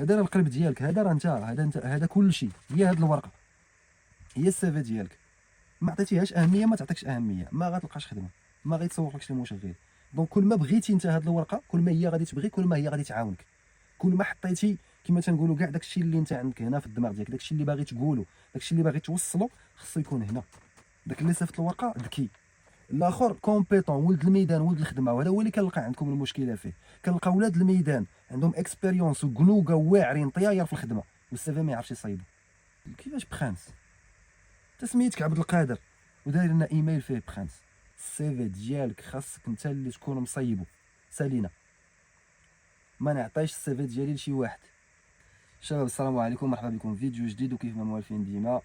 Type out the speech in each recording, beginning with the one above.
هذا راه القلب ديالك، هذا راه انت، هذا كلشي، هي هاد الورقه، هي السيفي ديالك. ما عطيتيهاش اهميه، ما تعطيكش اهميه، ما غتلقاش خدمه، ما غيتسوقلكش المشغل. دونك كل ما بغيتي انت هاد الورقه، كل ما هي غادي تبغي، كل ما هي غادي تعاونك. كل ما حطيتي كما تنقولوا كاع داكشي اللي انت عندك هنا في الدماغ ديالك، داكشي اللي باغي تقولو، داكشي اللي باغي توصلو، خصو يكون هنا. داك اللي صيفط الورقه ذكي، الاخر كومبيتون، ولد الميدان، ولد الخدمه. وهذا هو اللي كنلقى عندكم المشكله فيه. كنلقى ولاد الميدان عندهم اكسبيريونس وقنوقه واعرين طياير في الخدمه، والسيفي ما يعرفش يصايبو. كيفاش بخانس؟ تسميتك عبد القادر وداير لنا ايميل فيه بخانس. السيفي ديالك خاصك انت اللي تكون مصيبو. سالينا، ما نعطيش السيفي ديالي لشي واحد. شباب السلام عليكم، مرحبا بكم في فيديو جديد. وكيف ما موالفين ديما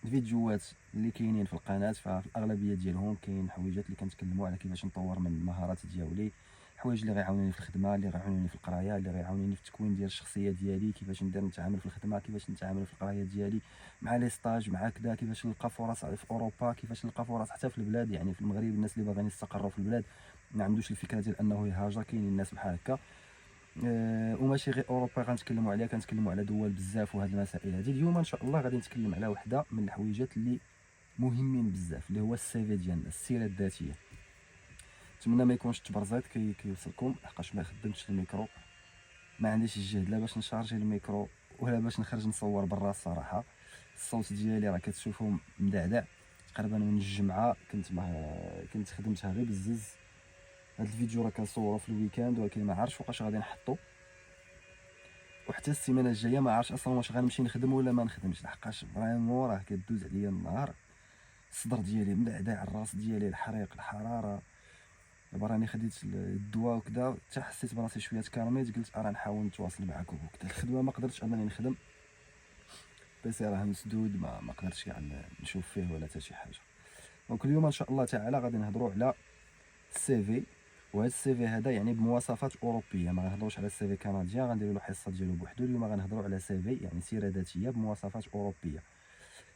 الفيديوهات اللي كاينين في القناه، ففي الاغلبيه ديالهم كاين حويجات اللي كنتكلموا على كيفاش نطور من المهارات ديالي، الحوايج اللي غيعاونوني في الخدمه، اللي غيعاونوني في القرايه، اللي غيعاونوني في التكوين ديال الشخصيه ديالي، كيفاش ندير نتعامل في الخدمه، كيفاش نتعامل في القرايه ديالي مع لي ستاج، مع كذا، كيفاش نلقى فرص في اوروبا، كيفاش نلقى فرص حتى في البلاد، يعني في المغرب. الناس اللي باغيين يستقروا في البلاد ما عندوش الفكره ديال انه يهاجر، كاينين الناس بحال هكا. وماشي غير اوروبا غنتكلموا عليها، كنتكلموا على دول بزاف. وهاد المسائل هادي اليوم ان شاء الله غادي نتكلم على وحده من الحويجات اللي مهمين بزاف، اللي هو السيفي ديالنا، السيره الذاتيه. نتمنى ما يكونش التبرزيط كيوصلكم، لحقاش ما خدمتش الميكرو، ما عنديش الجهد لا باش نشارجي الميكرو ولا باش نخرج نصور برا. الصراحه الصوت ديالي راه كتشوفوا مدعدع تقريبا من الجمعه. كنت خدمتها غير بزز. هاد الفيديو راه كنصورو في الويكاند، ولكن ما عرفتش فوقاش غادي نحطو، وحتى السيمانه الجايه ما عرفتش اصلا واش غنمشي نخدم ولا ما نخدمش، لحقاش فريمون راه كدوز عليا النهار، الصدر ديالي مدعدع، الراس ديالي الحريق، الحراره. دابا راني خديت الدواء وكذا، حتى حسيت براسي شويه تكالميت، قلت راه نحاول نتواصل معكم وكذا. الخدمه ما قدرتش انني نخدم، بيسي راه مسدود، ما قدرتش كاع نشوف فيه ولا حتى شي حاجه. دونك اليوم ان شاء الله تعالى غادي نهضروا على السي في. وهذا السي في هذا يعني بمواصفات اوروبيه، ما غنهضروش على السي في كنديان، غنديروا له حصه ديالو بوحدو. اليوم غنهضروا على سي في يعني سيره ذاتيه بمواصفات اوروبيه.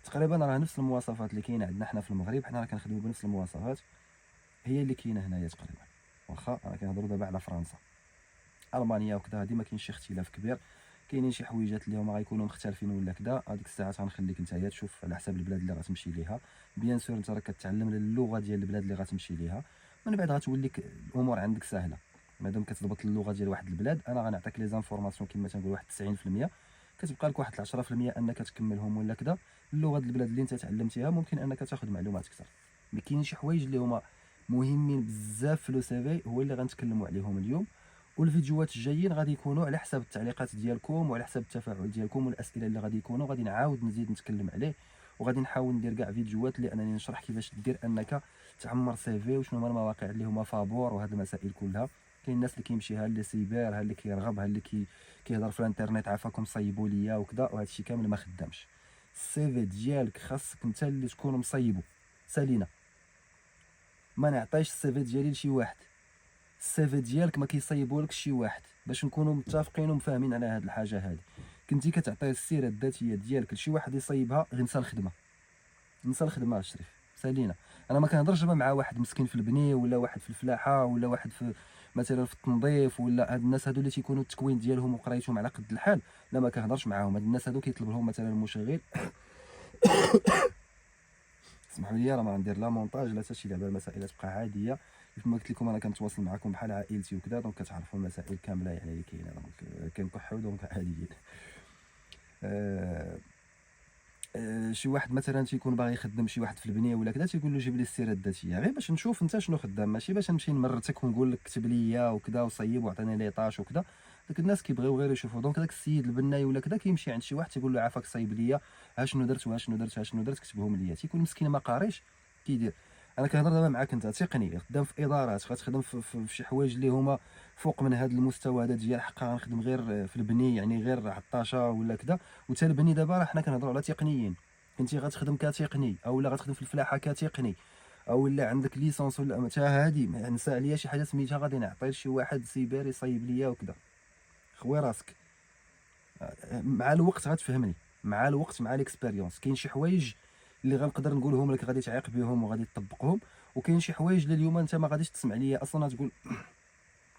تقريبا راه نفس المواصفات اللي كاينه عندنا حنا في المغرب، حنا راه كنخدموا بنفس المواصفات، هي اللي كاينه هنايا تقريبا. واخا راه كنهضروا دابا على فرنسا، المانيا وكذا، هادي ما كاينش شي اختلاف كبير. كاينين شي حويجات اللي هما غيكونوا مختلفين ولا كذا، هذيك الساعات غنخليك نتايا تشوف على حساب البلاد اللي غتمشي ليها. بيان سور انت راه كتعلم اللغه ديال البلاد اللي غتمشي ليها، من بعد غتولي الامور عندك سهله. مادام كتضبط اللغه ديال واحد البلاد، انا غنعطيك لي زانفورماسيون كما تنقول واحد 90%، كتبقى لك واحد 10% انك تكملهم ولا كذا. اللغه ديال البلاد اللي انت تعلمتيها ممكن انك تاخذ معلومات اكثر. مي كاينين شي حوايج اللي هما مهمين بزاف في لو سي في، هو اللي غنتكلموا عليهم اليوم. والفيديوهات الجايين غادي يكونوا على حساب التعليقات ديالكم وعلى حساب التفاعل ديالكم والاسئله اللي غادي يكونوا، غادي نعاود نزيد نتكلم عليه. وغادي نحاول ندير كاع فيديوهات اللي انني نشرح كيفاش دير انك تعمر سي في، وشنو هما المواقع اللي هما فابور، وهاد المسائل كلها. كاين الناس اللي كيمشيها للسيبر، ها اللي كيرغب، ها اللي كيهضر في الانترنت، عافاكم صيبوا ليا وكذا، وهذا الشيء كامل ما خدامش. السي في ديالك خاصك انت اللي تكون مصيبو. سالينا، ما نعطيش السي في ديالي لشي واحد. السي في ديالك ما كيصيبولكش شي واحد، باش نكونوا متفقين ومفاهمين على هاد الحاجه هادي. كنتي كتعطي السيره الذاتيه ديالك لشي واحد يصيبها، غير نسى الخدمه، نسى الخدمه الشريف. سالينا، انا ما كنهضرش دابا مع واحد مسكين في البني، ولا واحد في الفلاحه، ولا واحد في مثلا في التنظيف، ولا هاد الناس هادو اللي تيكونوا التكوين ديالهم وقرايتهم على قد الحال. لا، ما كنهضرش معاهم. هاد الناس هادو كيطلب لهم مثلا المشغل اسمحوا لي، راه ما غندير لا مونتاج لا حتى شي لعبه، المسائل تبقى عاديه. كيف ما قلت لكم انا كنتواصل معكم بحال عائلتي وكذا، دونك كتعرفوا المسائل كامله يعني اللي كاينه. دونك كنكحوا دونك عاديين. آه شي واحد مثلا تيكون باغي يخدم شي واحد في البنيه ولا كذا، تيقول له جيب لي السيره الذاتيه، غير باش نشوف انت شنو خدام، ماشي باش نمشي نمرتك ونقول لك كتب ليا وكذا وصيب وعطيني لي طاش وكذا. داك الناس كيبغيو غير يشوفوا. دونك داك السيد البناي ولا كذا كيمشي عند شي واحد تيقول له عافاك صيب ليا، ها شنو درت وها شنو درت ها شنو درت، كتبهم ليا. تيكون مسكين ما قاريش كيدير. انا كنهضر دابا معاك انت تقني، خدام في ادارات، غتخدم في شي حوايج اللي هما فوق من هذا المستوى هذا ديال حقا غنخدم غير في البني، يعني غير عطاشه ولا كذا. وتا البني دابا راه حنا كنهضروا على تقنيين. كنتي غتخدم كتقني، او لا غتخدم في الفلاحه كتقني، او لا عندك ليسونس ولا حتى هادي نسى عليا شي حاجه سميتها غادي نعطي لشي واحد سيبر يصايب ليا وكذا. خوي راسك، مع الوقت غتفهمني، مع الوقت مع ليكسبيريونس. كاين شي حوايج اللي غنقدر نقولهم لك غادي تعيق بهم وغادي تطبقهم، وكاين شي حوايج اللي اليوم انت ما غاديش تسمع ليا اصلا، تقول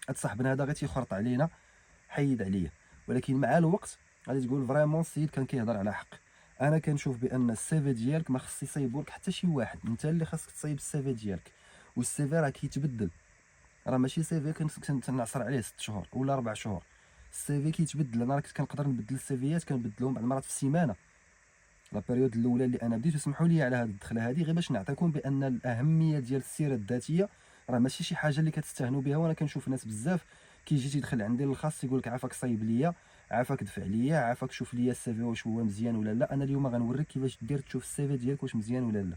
هاد صاحبنا هذا غير تيخرط علينا، حيد عليا. ولكن مع الوقت غادي تقول فريمون السيد كان كيهضر على حق. انا كنشوف بان السيفي ديالك ما خص يصايبو لك حتى شي واحد، انت اللي خاصك تصايب السيفي ديالك. والسيفي راه كيتبدل، راه ماشي سيفي كنعصر عليه 6 شهور ولا 4 شهور. السيفي كيتبدل، انا كنت كنقدر نبدل السيفيات، كنبدلهم بعض المرات في السيمانه. لا بيريود الاولى اللي انا بديت، وسمحوا لي على هذه الدخله هذه غير باش نعطيكم بان الاهميه ديال السيره الذاتيه راه ماشي شي حاجه اللي كتستهنوا بها. وانا كنشوف ناس بزاف كيجي تيدخل عندي للخاص يقول لك عافاك صايب ليا، عافاك دفع ليا، عافاك شوف ليا السيفي واش هو مزيان ولا لا. انا اليوم غنوريك كيفاش دير تشوف السيفي ديالك واش مزيان ولا لا.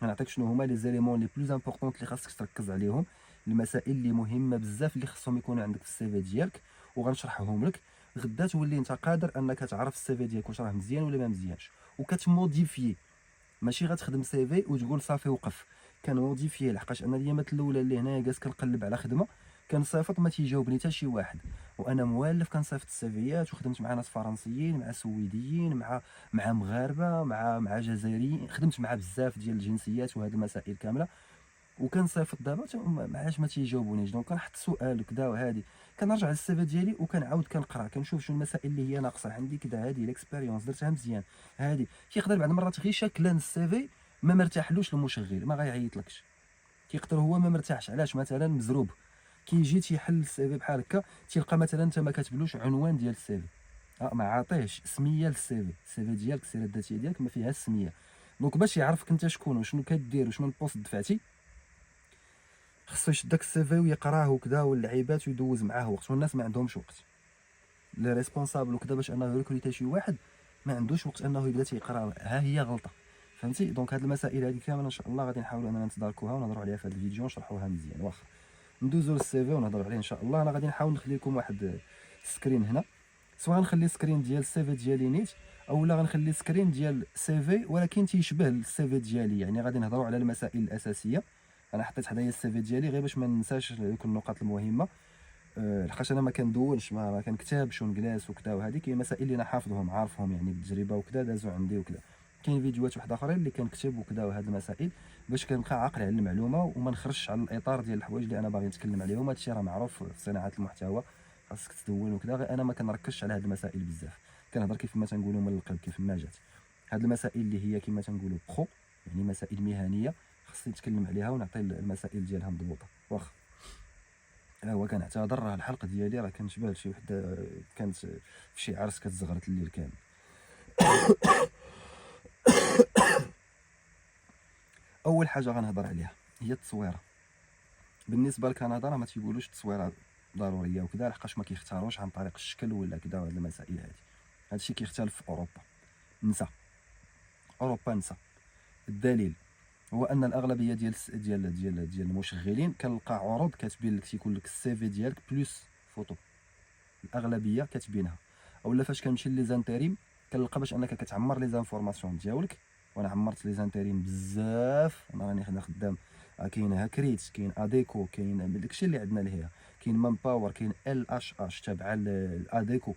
غنعطيك شنو هما لي زيليمون لي بلوز امبورطون اللي خاصك تركز عليهم، المسائل اللي مهمه بزاف اللي خصهم يكونوا عندك في السيفي ديالك، وغنشرحهم لك. غدا تولي انت قادر انك تعرف السيفي ديالك واش راه مزيان ولا ما مزيانش، وكتموديفي. ماشي غتخدم سيفي وتقول صافي وقف، كنموديفيه. لحقاش انا الايامات الاولى اللي هنايا جالس كنقلب على خدمه كنصيفط ما تيجاوبني حتى شي واحد، وانا موالف كنصيفط السيفيات. وخدمت مع ناس فرنسيين، مع سويديين، مع مغاربه، مع جزائريين، خدمت مع بزاف ديال الجنسيات وهاد المسائل كامله. وكنصيفط دابا ما تيجاوبونيش. دونك كنحط سؤال كدا وهادي، كنرجع للسيفي ديالي وكنعاود كنقرا، كنشوف شنو المسائل اللي هي ناقصه عندي كدا. هادي ليكسبيريونس درتها مزيان، هادي كيقدر بعض المرات غير شكلا السيفي ما مرتاحلوش المشغل، ما غيعيطلكش. كيقدر هو ما مرتاحش، علاش؟ مثلا مزروب، كيجي تيحل السيفي بحال هكا، تيلقى مثلا انت ما كاتبلوش عنوان ديال السيفي، ما عاطيهش سميه للسيفي. السيفي ديالك السيره الذاتيه ديالك ما فيهاش سميه. دونك باش يعرفك انت شكون وشنو كدير وشنو البوست دفعتي، خصو يشد داك السيفي ويقراه وكذا واللعيبات ويدوز معاه وقت. والناس ما عندهمش وقت، لي ريسبونسابل وكذا، باش انه يريكروتا شي واحد ما عندوش وقت انه يبدا تيقرا. ها هي غلطه، فهمتي؟ دونك هاد المسائل هذه كامله ان شاء الله غادي نحاولوا اننا نتداركوها ونهضروا عليها في هذا الفيديو ونشرحوها مزيان. واخا ندوزو للسيفي ونهضروا عليه ان شاء الله. انا غادي نحاول نخلي لكم واحد سكرين هنا، سواء غنخلي سكرين ديال السيفي ديالي نيت، اولا غنخلي سكرين ديال سيفي ولكن تيشبه السيفي ديالي. يعني غادي نهضروا على المسائل الاساسيه. انا حطيت حدايا السيفي ديالي غير باش ما ننساش دوك النقاط المهمه، لحقاش انا ما كندونش، ما كنكتبش ونجلس وكذا. وهذه كاين مسائل اللي انا حافظهم عارفهم يعني بالتجربه وكذا، دازوا عندي وكذا. كاين فيديوهات واحد اخرين اللي كنكتب وكذا، وهاد المسائل باش كنبقى عاقل على المعلومه وما نخرجش على الاطار ديال الحوايج اللي انا باغي نتكلم عليهم. هادشي راه معروف في صناعه المحتوى، خاصك تدون وكذا. غير انا ما كنركزش على هاد المسائل بزاف، كنهضر كيف ما تنقولوا من القلب كيف ما جات. هاد المسائل اللي هي كما تنقولوا برو، يعني مسائل مهنيه، خصني نتكلم عليها ونعطي المسائل ديالها مضبوطه. واخا هو كنعتذر، راه الحلقه ديالي راه كنشبه لشي وحده كانت في شي عرس كتزغرت الليل كامل. اول حاجه غنهضر عليها هي التصويره. بالنسبه لكندا راه ما تيقولوش التصويره ضروريه وكذا، لحقاش ما كيختاروش عن طريق الشكل ولا كذا. وهاد المسائل هادشي كيختلف في اوروبا. نسى اوروبا نسى. الدليل هو ان الاغلبيه ديال المشغلين كنلقى عروض كاتبين لك تيكون لك السيفي ديالك بلس فوتو، الاغلبيه كاتبينها. اولا فاش كنمشي لي زانتيريم كنلقى باش انك كتعمر لي زانفورماسيون ديالك، وانا عمرت لي زانتيريم بزاف. انا راني خدام كاين هاكريت، كاين اديكو، كاين داكشي اللي عندنا لهيه، كاين مان باور، كاين ال اش اش تابعه الاديكو،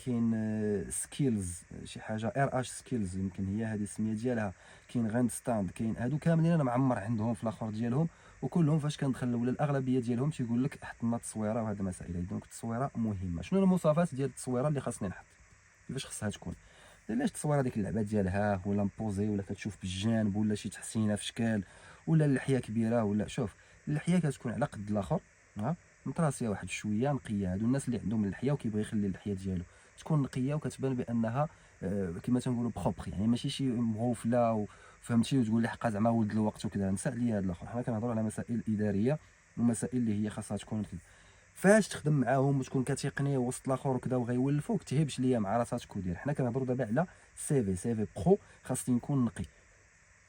كاين سكيلز شي حاجه ار اش سكيلز يمكن هي هذه السميه ديالها، كاين غاند ستاند، كاين هادو كاملين انا معمر عندهم في الاخر ديالهم. وكلهم فاش كندخل ولا الاغلبيه ديالهم تيقول لك حط لنا التصويره وهاد المسائل. دونك التصويره مهمه. شنو المواصفات ديال التصويره اللي خاصني نحط؟ كيفاش خصها تكون؟ علاش التصويره ديك اللعبه ديالها ولا مبوزي ولا كتشوف بالجانب ولا شي تحسينه في شكال ولا اللحيه كبيره ولا شوف اللحيه كتكون على قد الاخر، ها مطراسيه واحد شويه نقيه. هادو الناس اللي عندهم اللحيه وكيبغي يخلي اللحيه ديالو تكون نقيه وكتبان بانها كما تنقولوا بروبر، يعني ماشي شي مغوفله فهمتي وتقول لي حقا زعما ولد الوقت وكذا. نسى عليا هاد الاخر، حنا كنهضروا على مسائل اداريه ومسائل اللي هي خاصها تكون كذا. فاش تخدم معاهم وتكون كتقني وسط الاخر وكذا وغيولفوك تهبش ليا مع راساتك ودير. حنا كنهضروا دابا على سيفي برو، خاصني نكون نقي.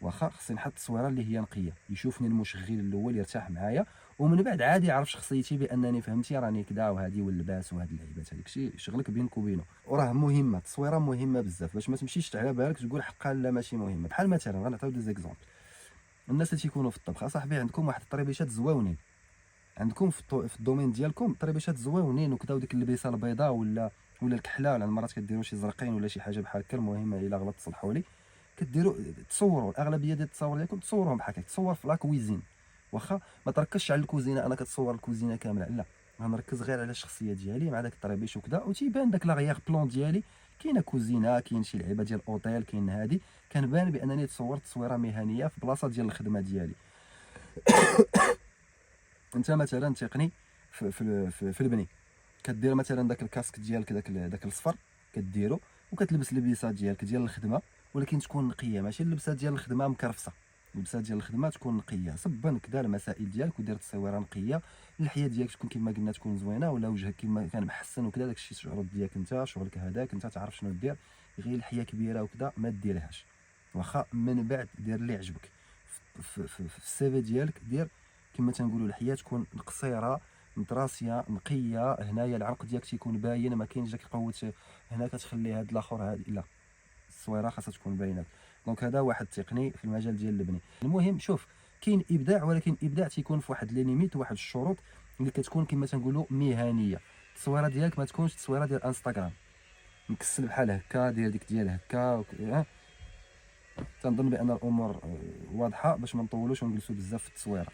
واخا خصني نحط التصويره اللي هي نقيه، يشوفني المشغل الاول يرتاح معايا، ومن بعد عادي يعرف شخصيتي بانني فهمتي راني كذا وهادي واللباس وهاد اللعيبات. هذاك الشيء شغلك بينك وبينه. وراه مهمه التصويره، مهمه بزاف باش ما تمشيش على بالك تقول حقا لا ماشي مهمه. بحال مثلا غنعطيو دي زيكزومبل. الناس اللي تيكونوا في الطبخ اصاحبي عندكم واحد الطريبيشات زواونين، عندكم في الدومين ديالكم طريبيشات زواونين وكذا، وديك اللبسه البيضاء ولا الكحله، ولا المرات كديروا شي زرقين ولا شي حاجه بحال هكا. المهم الا غلط تصلحوا لي. كديروا تصوروا الاغلبيه ديال التصاور ديالكم تصوروهم بحال هكا، تصور في لا كويزين. واخا ما تركزش على الكوزينه، انا كتصور الكوزينه كامله لا، غنركز غير على الشخصيه ديالي مع داك الطريبيش وكذا، وتيبان داك لاغيغ بلون ديالي. كاينه كوزينه، كاين شي لعيبه ديال اوتيل، كاين هادي، كنبان بانني تصورت تصويره مهنيه في بلاصه ديال الخدمه ديالي. انت مثلا تقني في البني، كدير مثلا داك الكاسك ديالك داك الصفر، كديرو وكتلبس اللبسات ديالك ديال الخدمه، ولكن تكون نقيه، ماشي اللبسات ديال الخدمه مكرفسه. اللبسات ديال الخدمه تكون نقيه، صبا كدا المسائل ديالك ودير تصويره نقيه. اللحيه ديالك تكون كما قلنا تكون زوينه، ولا وجهك كما كان محسن وكذا، داكشي شعور ديالك انت، شغلك هذاك انت تعرف شنو دير. غير لحيه كبيره وكذا ما ديرهاش، واخا من بعد دير اللي عجبك. في السيفي ديالك دير كما تنقولوا لحيه تكون قصيره متراسيه نقيه. هنايا العرق ديالك تيكون باين، ما كاينش داك القوت هنا كتخلي هاد الاخر هادي، لا التصويره خاصها تكون باينه. دونك هذا واحد التقني في المجال ديال البني. المهم شوف، كاين ابداع، ولكن الابداع تيكون في واحد لي ليميت وواحد الشروط اللي كتكون كما تنقولوا مهنيه. التصويره ديالك ما تكونش تصويره ديال انستغرام مكسل بحال هكا، ديال ديك ديال هكا تنظن بان الامور واضحه باش ما نطولوش ونجلسوا بزاف في التصويره.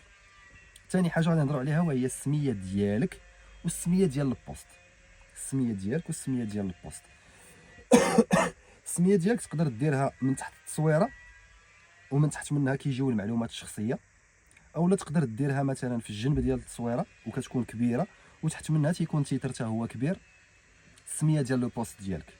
ثاني حاجه غادي نهضروا عليها وهي السميه ديالك والسميه ديال البوست. السميه ديالك والسميه ديال البوست. السميه ديالك تقدر ديرها من تحت التصويره، ومن تحت منها كيجيو المعلومات الشخصيه، اولا تقدر ديرها مثلا في الجنب ديال التصويره وكتكون كبيره، وتحت منها تيكون تيتر حتى هو كبير. السميه ديال لو بوست ديالك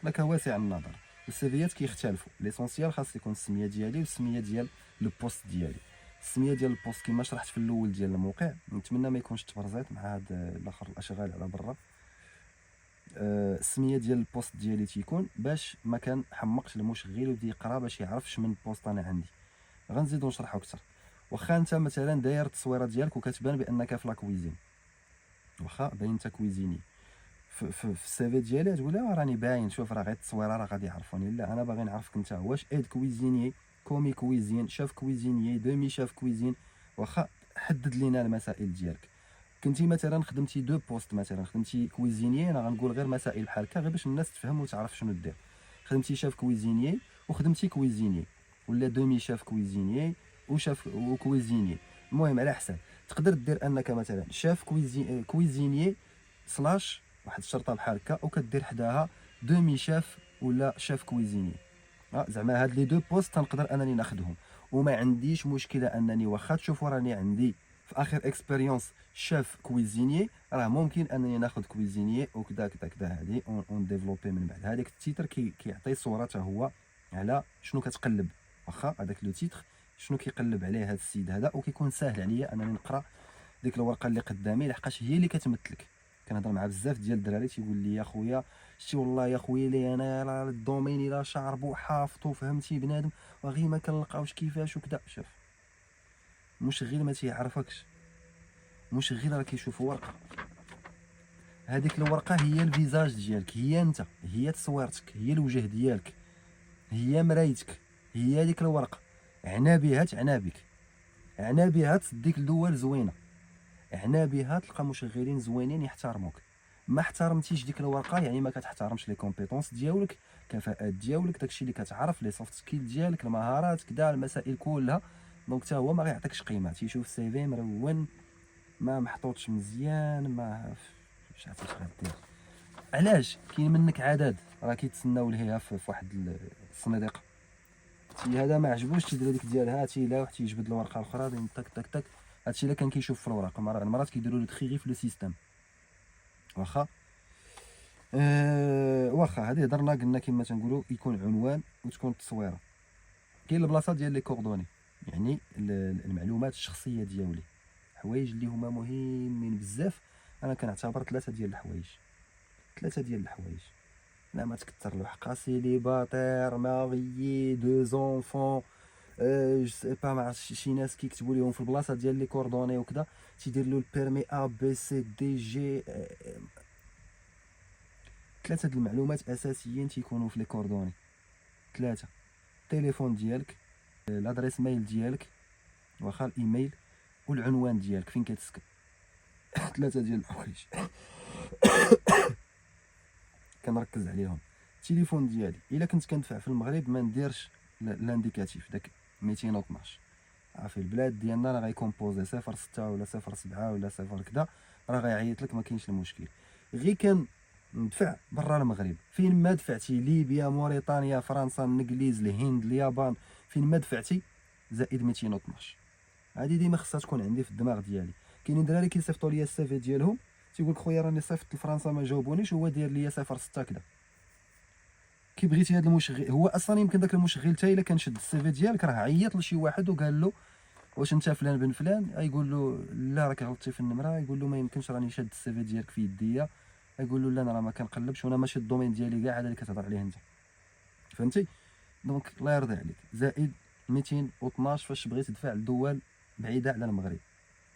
لك واسع النظر، والسيفيات كيختلفوا. ليسونسيال خاص يكون السميه ديالي والسميه ديال لو بوست ديالي. السميه ديال البوست كما شرحت في الاول ديال الموقع، نتمنى ما يكونش تبرزيت مع هاد الاخر الاشغال على برا. السميه ديال البوست ديالي تيكون باش ما كنحمقش المشغل ويبدا يقرا باش يعرف شمن بوست انا عندي. غنزيدو نشرحو اكثر. واخا انت مثلا داير التصويره ديالك وكتبان بانك في لاكويزين، واخا باين انت كويزيني في السيفي ديالي، تقول راني باين، شوف راه غير التصويره راه غادي يعرفوني. لا، انا باغي نعرفك انت واش ايد كويزيني، كومي كويزين، شاف كويزيني، دومي شاف كويزين. واخا حدد لينا المسائل ديالك. كنتي مثلا خدمتي دو بوست، مثلا خدمتي كويزيني، انا غنقول غير مسائل بحال هكا غير باش الناس تفهم وتعرف شنو دير. خدمتي شاف كويزيني وخدمتي كويزيني، ولا دومي شاف كويزيني وشاف وكويزيني، المهم على حسب. تقدر دير انك مثلا شاف كويزيني سلاش واحد الشرطه بحال هكا، وكدير حداها دومي شاف ولا شاف كويزيني. زعما هاد لي دو بوست تنقدر انني ناخذهم، وما عنديش مشكله انني واخا تشوفوا راني عندي في اخر اكسبيريونس شاف كويزيني، راه ممكن انني ناخذ كويزيني وكذا كذا كذا. هادي اون ديفلوبي من بعد. هذاك التيتر كيعطي صوره حتى هو على شنو كتقلب. واخا هذاك لو تيتر شنو كيقلب عليه هذا السيد هذا، وكيكون ساهل عليا انني نقرا ديك الورقه اللي قدامي، لحقاش هي اللي كتمثلك. كنهضر مع بزاف ديال الدراري تيقول لي يا خويا شتي والله يا خويا لي انا راه الدومين الا شاربو حافظو فهمتي بنادم، وغير ما كنلقاوش كيفاش وكذا. شوف، مشغل ما تيعرفكش، مشغل راه كيشوف ورقه. هذيك الورقه هي الفيزاج ديالك، هي انت، هي تصويرتك، هي الوجه ديالك، هي مرايتك، هي هذيك الورقه. عنا بها تعنا بك، عنا بها تديك الدول زوينه، عنا بها تلقى مشغلين زوينين يحترموك. ما احترمتيش ديك الورقه يعني ما كتحترمش لي كومبيتونس ديالك، الكفاءات ديالك، داكشي اللي كتعرف، لي سوفت سكيل ديالك، المهارات كدا، المسائل كلها. دونك حتى هو ما غيعطيكش قيمه. تيشوف السيفي مرون ما محطوطش مزيان، ما مش عرفتش غدير. علاش؟ كاين منك عدد راه كيتسناو ليها في واحد الصناديق. تي هذا ما عجبوش تيدير هذيك ديالها، تيلاوح تيجبد الورقه الاخرى تك تك تك. هادشي الا كان كيشوف في الوراق، المرات كيديروا له تخي غير في لو سيستيم. واخا واخا هذه هضرنا قلنا كما تنقولوا يكون عنوان وتكون التصويره. كاين البلاصه ديال لي كوردوني، يعني المعلومات الشخصيه ديالي، حوايج اللي هما مهمين بزاف. انا كنعتبر ثلاثه ديال الحوايج. لا ما تكثر له حقا سيليباتير ماريي دو زونفون، جو سي با، مع شي ناس كيكتبوا لهم في البلاصه ديال لي كوردوني وكذا تيدير له البيرمي ا بي سي دي جي. ثلاثه د المعلومات اساسيين تيكونوا في لي كوردوني. ثلاثه: التليفون ديالك، الادريس ميل ديالك، واخا الايميل، والعنوان ديالك فين كتسكن. ثلاثه ديال الحوايج كنركز عليهم. التليفون ديالي الا كنت كندفع في المغرب ما نديرش لانديكاتيف داك 212، عارفي البلاد ديالنا راه غيكومبوزي 06 ولا 07 ولا 0 كذا، راه غيعيط لك ما كاينش المشكل. غير كان ندفع برا المغرب، فين ما دفعتي ليبيا، موريتانيا، فرنسا، الانجليز، الهند، اليابان، فين ما دفعتي زائد 212. هادي ديما خصها تكون عندي في الدماغ ديالي. كاينين دراري كيصيفطوا لي السيفي ديالهم تيقول لك خويا راني صيفط لفرنسا ما جاوبونيش، هو داير ليا 06 كذا. كي بغيتي هذا المشغل، هو اصلا يمكن داك المشغل حتى الا كان شد السيفي ديالك راه عيط لشي واحد وقال له واش انت فلان بن فلان، يقول له لا راك غلطتي في النمره، يقول له ما يمكنش راني شاد السيفي ديالك في يديا، يقول له لا انا راه ما كنقلبش وانا ماشي الدومين ديالي كاع هذا اللي كتهضر عليه انت. فهمتي؟ دونك الله يرضي عليك زائد 212 فاش بغيت تدفع لدول بعيده على المغرب.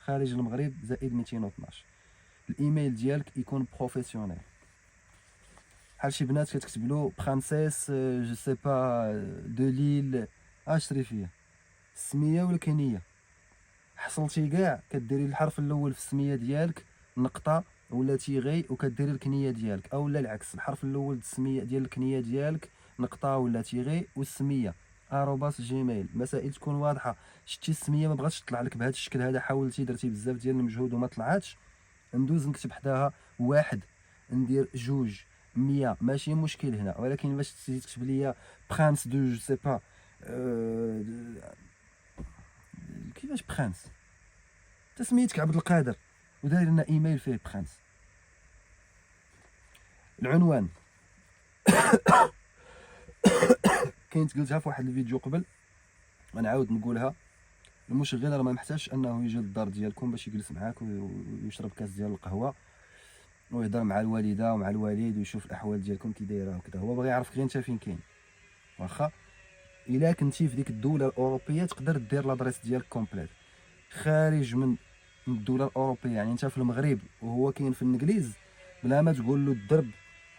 خارج المغرب زائد 212. الايميل ديالك يكون بروفيسيونيل، بحال شي بنات كتكتب له برانسيس جو سي با دو ليل، اشري فيها السميه ولا كنيه، حصلتي كاع كديري الحرف الاول في السميه ديالك نقطه ولا تيغي وكديري الكنيه ديالك، او لا العكس، الحرف الاول السميه ديال الكنيه ديالك نقطه ولا تيغي والسميه @، جيميل. مسائل تكون واضحه. شتي السميه ما بغاتش تطلع لك بهذا الشكل هذا، حاولتي درتي بزاف ديال المجهود وما طلعاتش، ندوز نكتب حداها واحد، ندير جوج 100 ماشي مشكل هنا. ولكن باش تزيد تكتب ليا برانس دو جو سي با كيفاش برانس، تسميتك عبد القادر وداير لنا ايميل فيه برانس. العنوان كاين قلتها في واحد الفيديو قبل، غنعاود نقولها. المشغل راه ما محتاجش انه يجي للدار ديالكم باش يجلس معاك ويشرب كاس ديال القهوه ويهضر مع الوالده ومع الوالد ويشوف الاحوال ديالكم كي دايره وكذا. هو باغي يعرف غير انت فين كاين. واخا الا كنتي في ديك الدوله الاوروبيه تقدر دير لادريس ديالك كومبليت. خارج من الدوله الاوروبيه، يعني انت في المغرب وهو كاين في الانجليز، بلا ما تقول له الدرب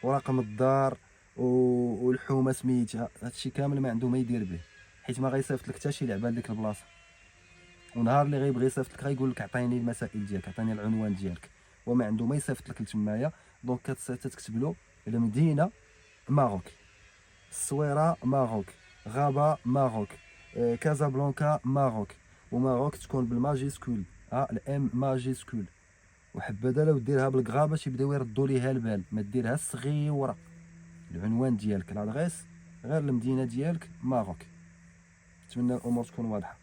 ورقم الدار والحومه سميتها، هادشي كامل ما عنده ما يدير به، حيت ما غيصيفط لك حتى شي لعبه لديك البلاصه. ونهار اللي غيبغي يصيفط لك غيقول لك عطيني المسائل ديالك، عطيني العنوان ديالك، وما عنده ما يصيفط لك لتمايا. دونك كتكتب له المدينه ماروك، الصويره ماروك، غابه ماروك، كازابلانكا ماروك، وماروك تكون بالماجيسكول، الام ماجيسكول. وحبذا لو ديرها بالكغا باش يبداو يردوا ليها البال، ما ديرها صغيره. العنوان ديالك لادغيس غير المدينه ديالك ماروك. نتمنى الامور تكون واضحه.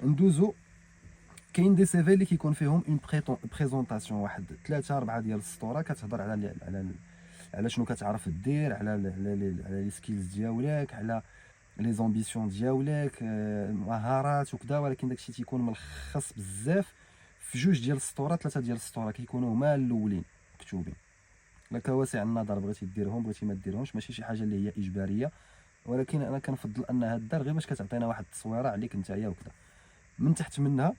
ندوزو كاين دي سي في اللي كيكون فيهم اون بريزونطاسيون، واحد 3 4 ديال السطوره كتهضر على شنو كتعرف دير، على لي سكيلز ديالك، على لي زامبيسيون ديالك، مهارات وكذا. ولكن داكشي تيكون ملخص بزاف في 2 ديال السطوره، 3 ديال السطوره كيكونوا هما الاولين مكتوبين. لك واسع النظر، بغيتي ديرهم بغيتي ما ديرهمش، ماشي شي حاجه اللي هي اجباريه، ولكن انا كنفضل انها دار غير باش كتعطينا واحد التصويره عليك نتايا وكذا. من تحت منها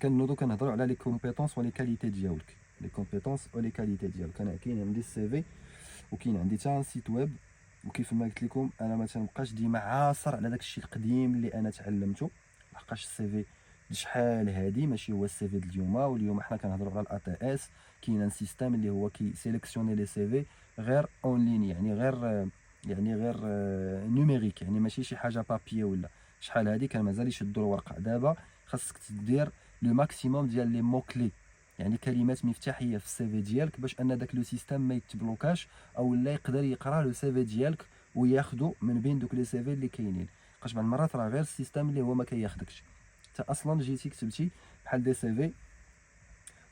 كنوضو كنهضروا على لي كومبيتونس ولي كاليتي ديالك. لي كومبيتونس ولي كاليتي ديالك، انا كاين عندي السي في وكاين عندي حتى سيت ويب. وكيف ما قلت لكم انا ما تنبقاش ديما عاصر على داك الشيء القديم اللي انا تعلمته، لحقاش السي في شحال هادي ماشي هو السي في ديال اليوم. واليوم حنا كنهضروا على الاي تي اس، كاين ان سيستيم اللي هو كي سيليكسيوني لي سي في غير اون لين، يعني غير نوميريك، يعني ماشي شي حاجه بابي ولا شحال هادي. كان مازال يشدوا الورقه. دابا خاصك تدير لو ماكسيموم ديال لي مو كلي، يعني كلمات مفتاحيه في السي في ديالك، باش ان داك لو سيستيم ما يتبلوكاش او لا يقدر يقرا لو سي في ديالك وياخذو من بين دوك لي سي في اللي كاينين. بقاش بعض المرات راه غير السيستيم اللي هو ما كياخذكش، انت اصلا جيتي كتبتي بحال دي سي في.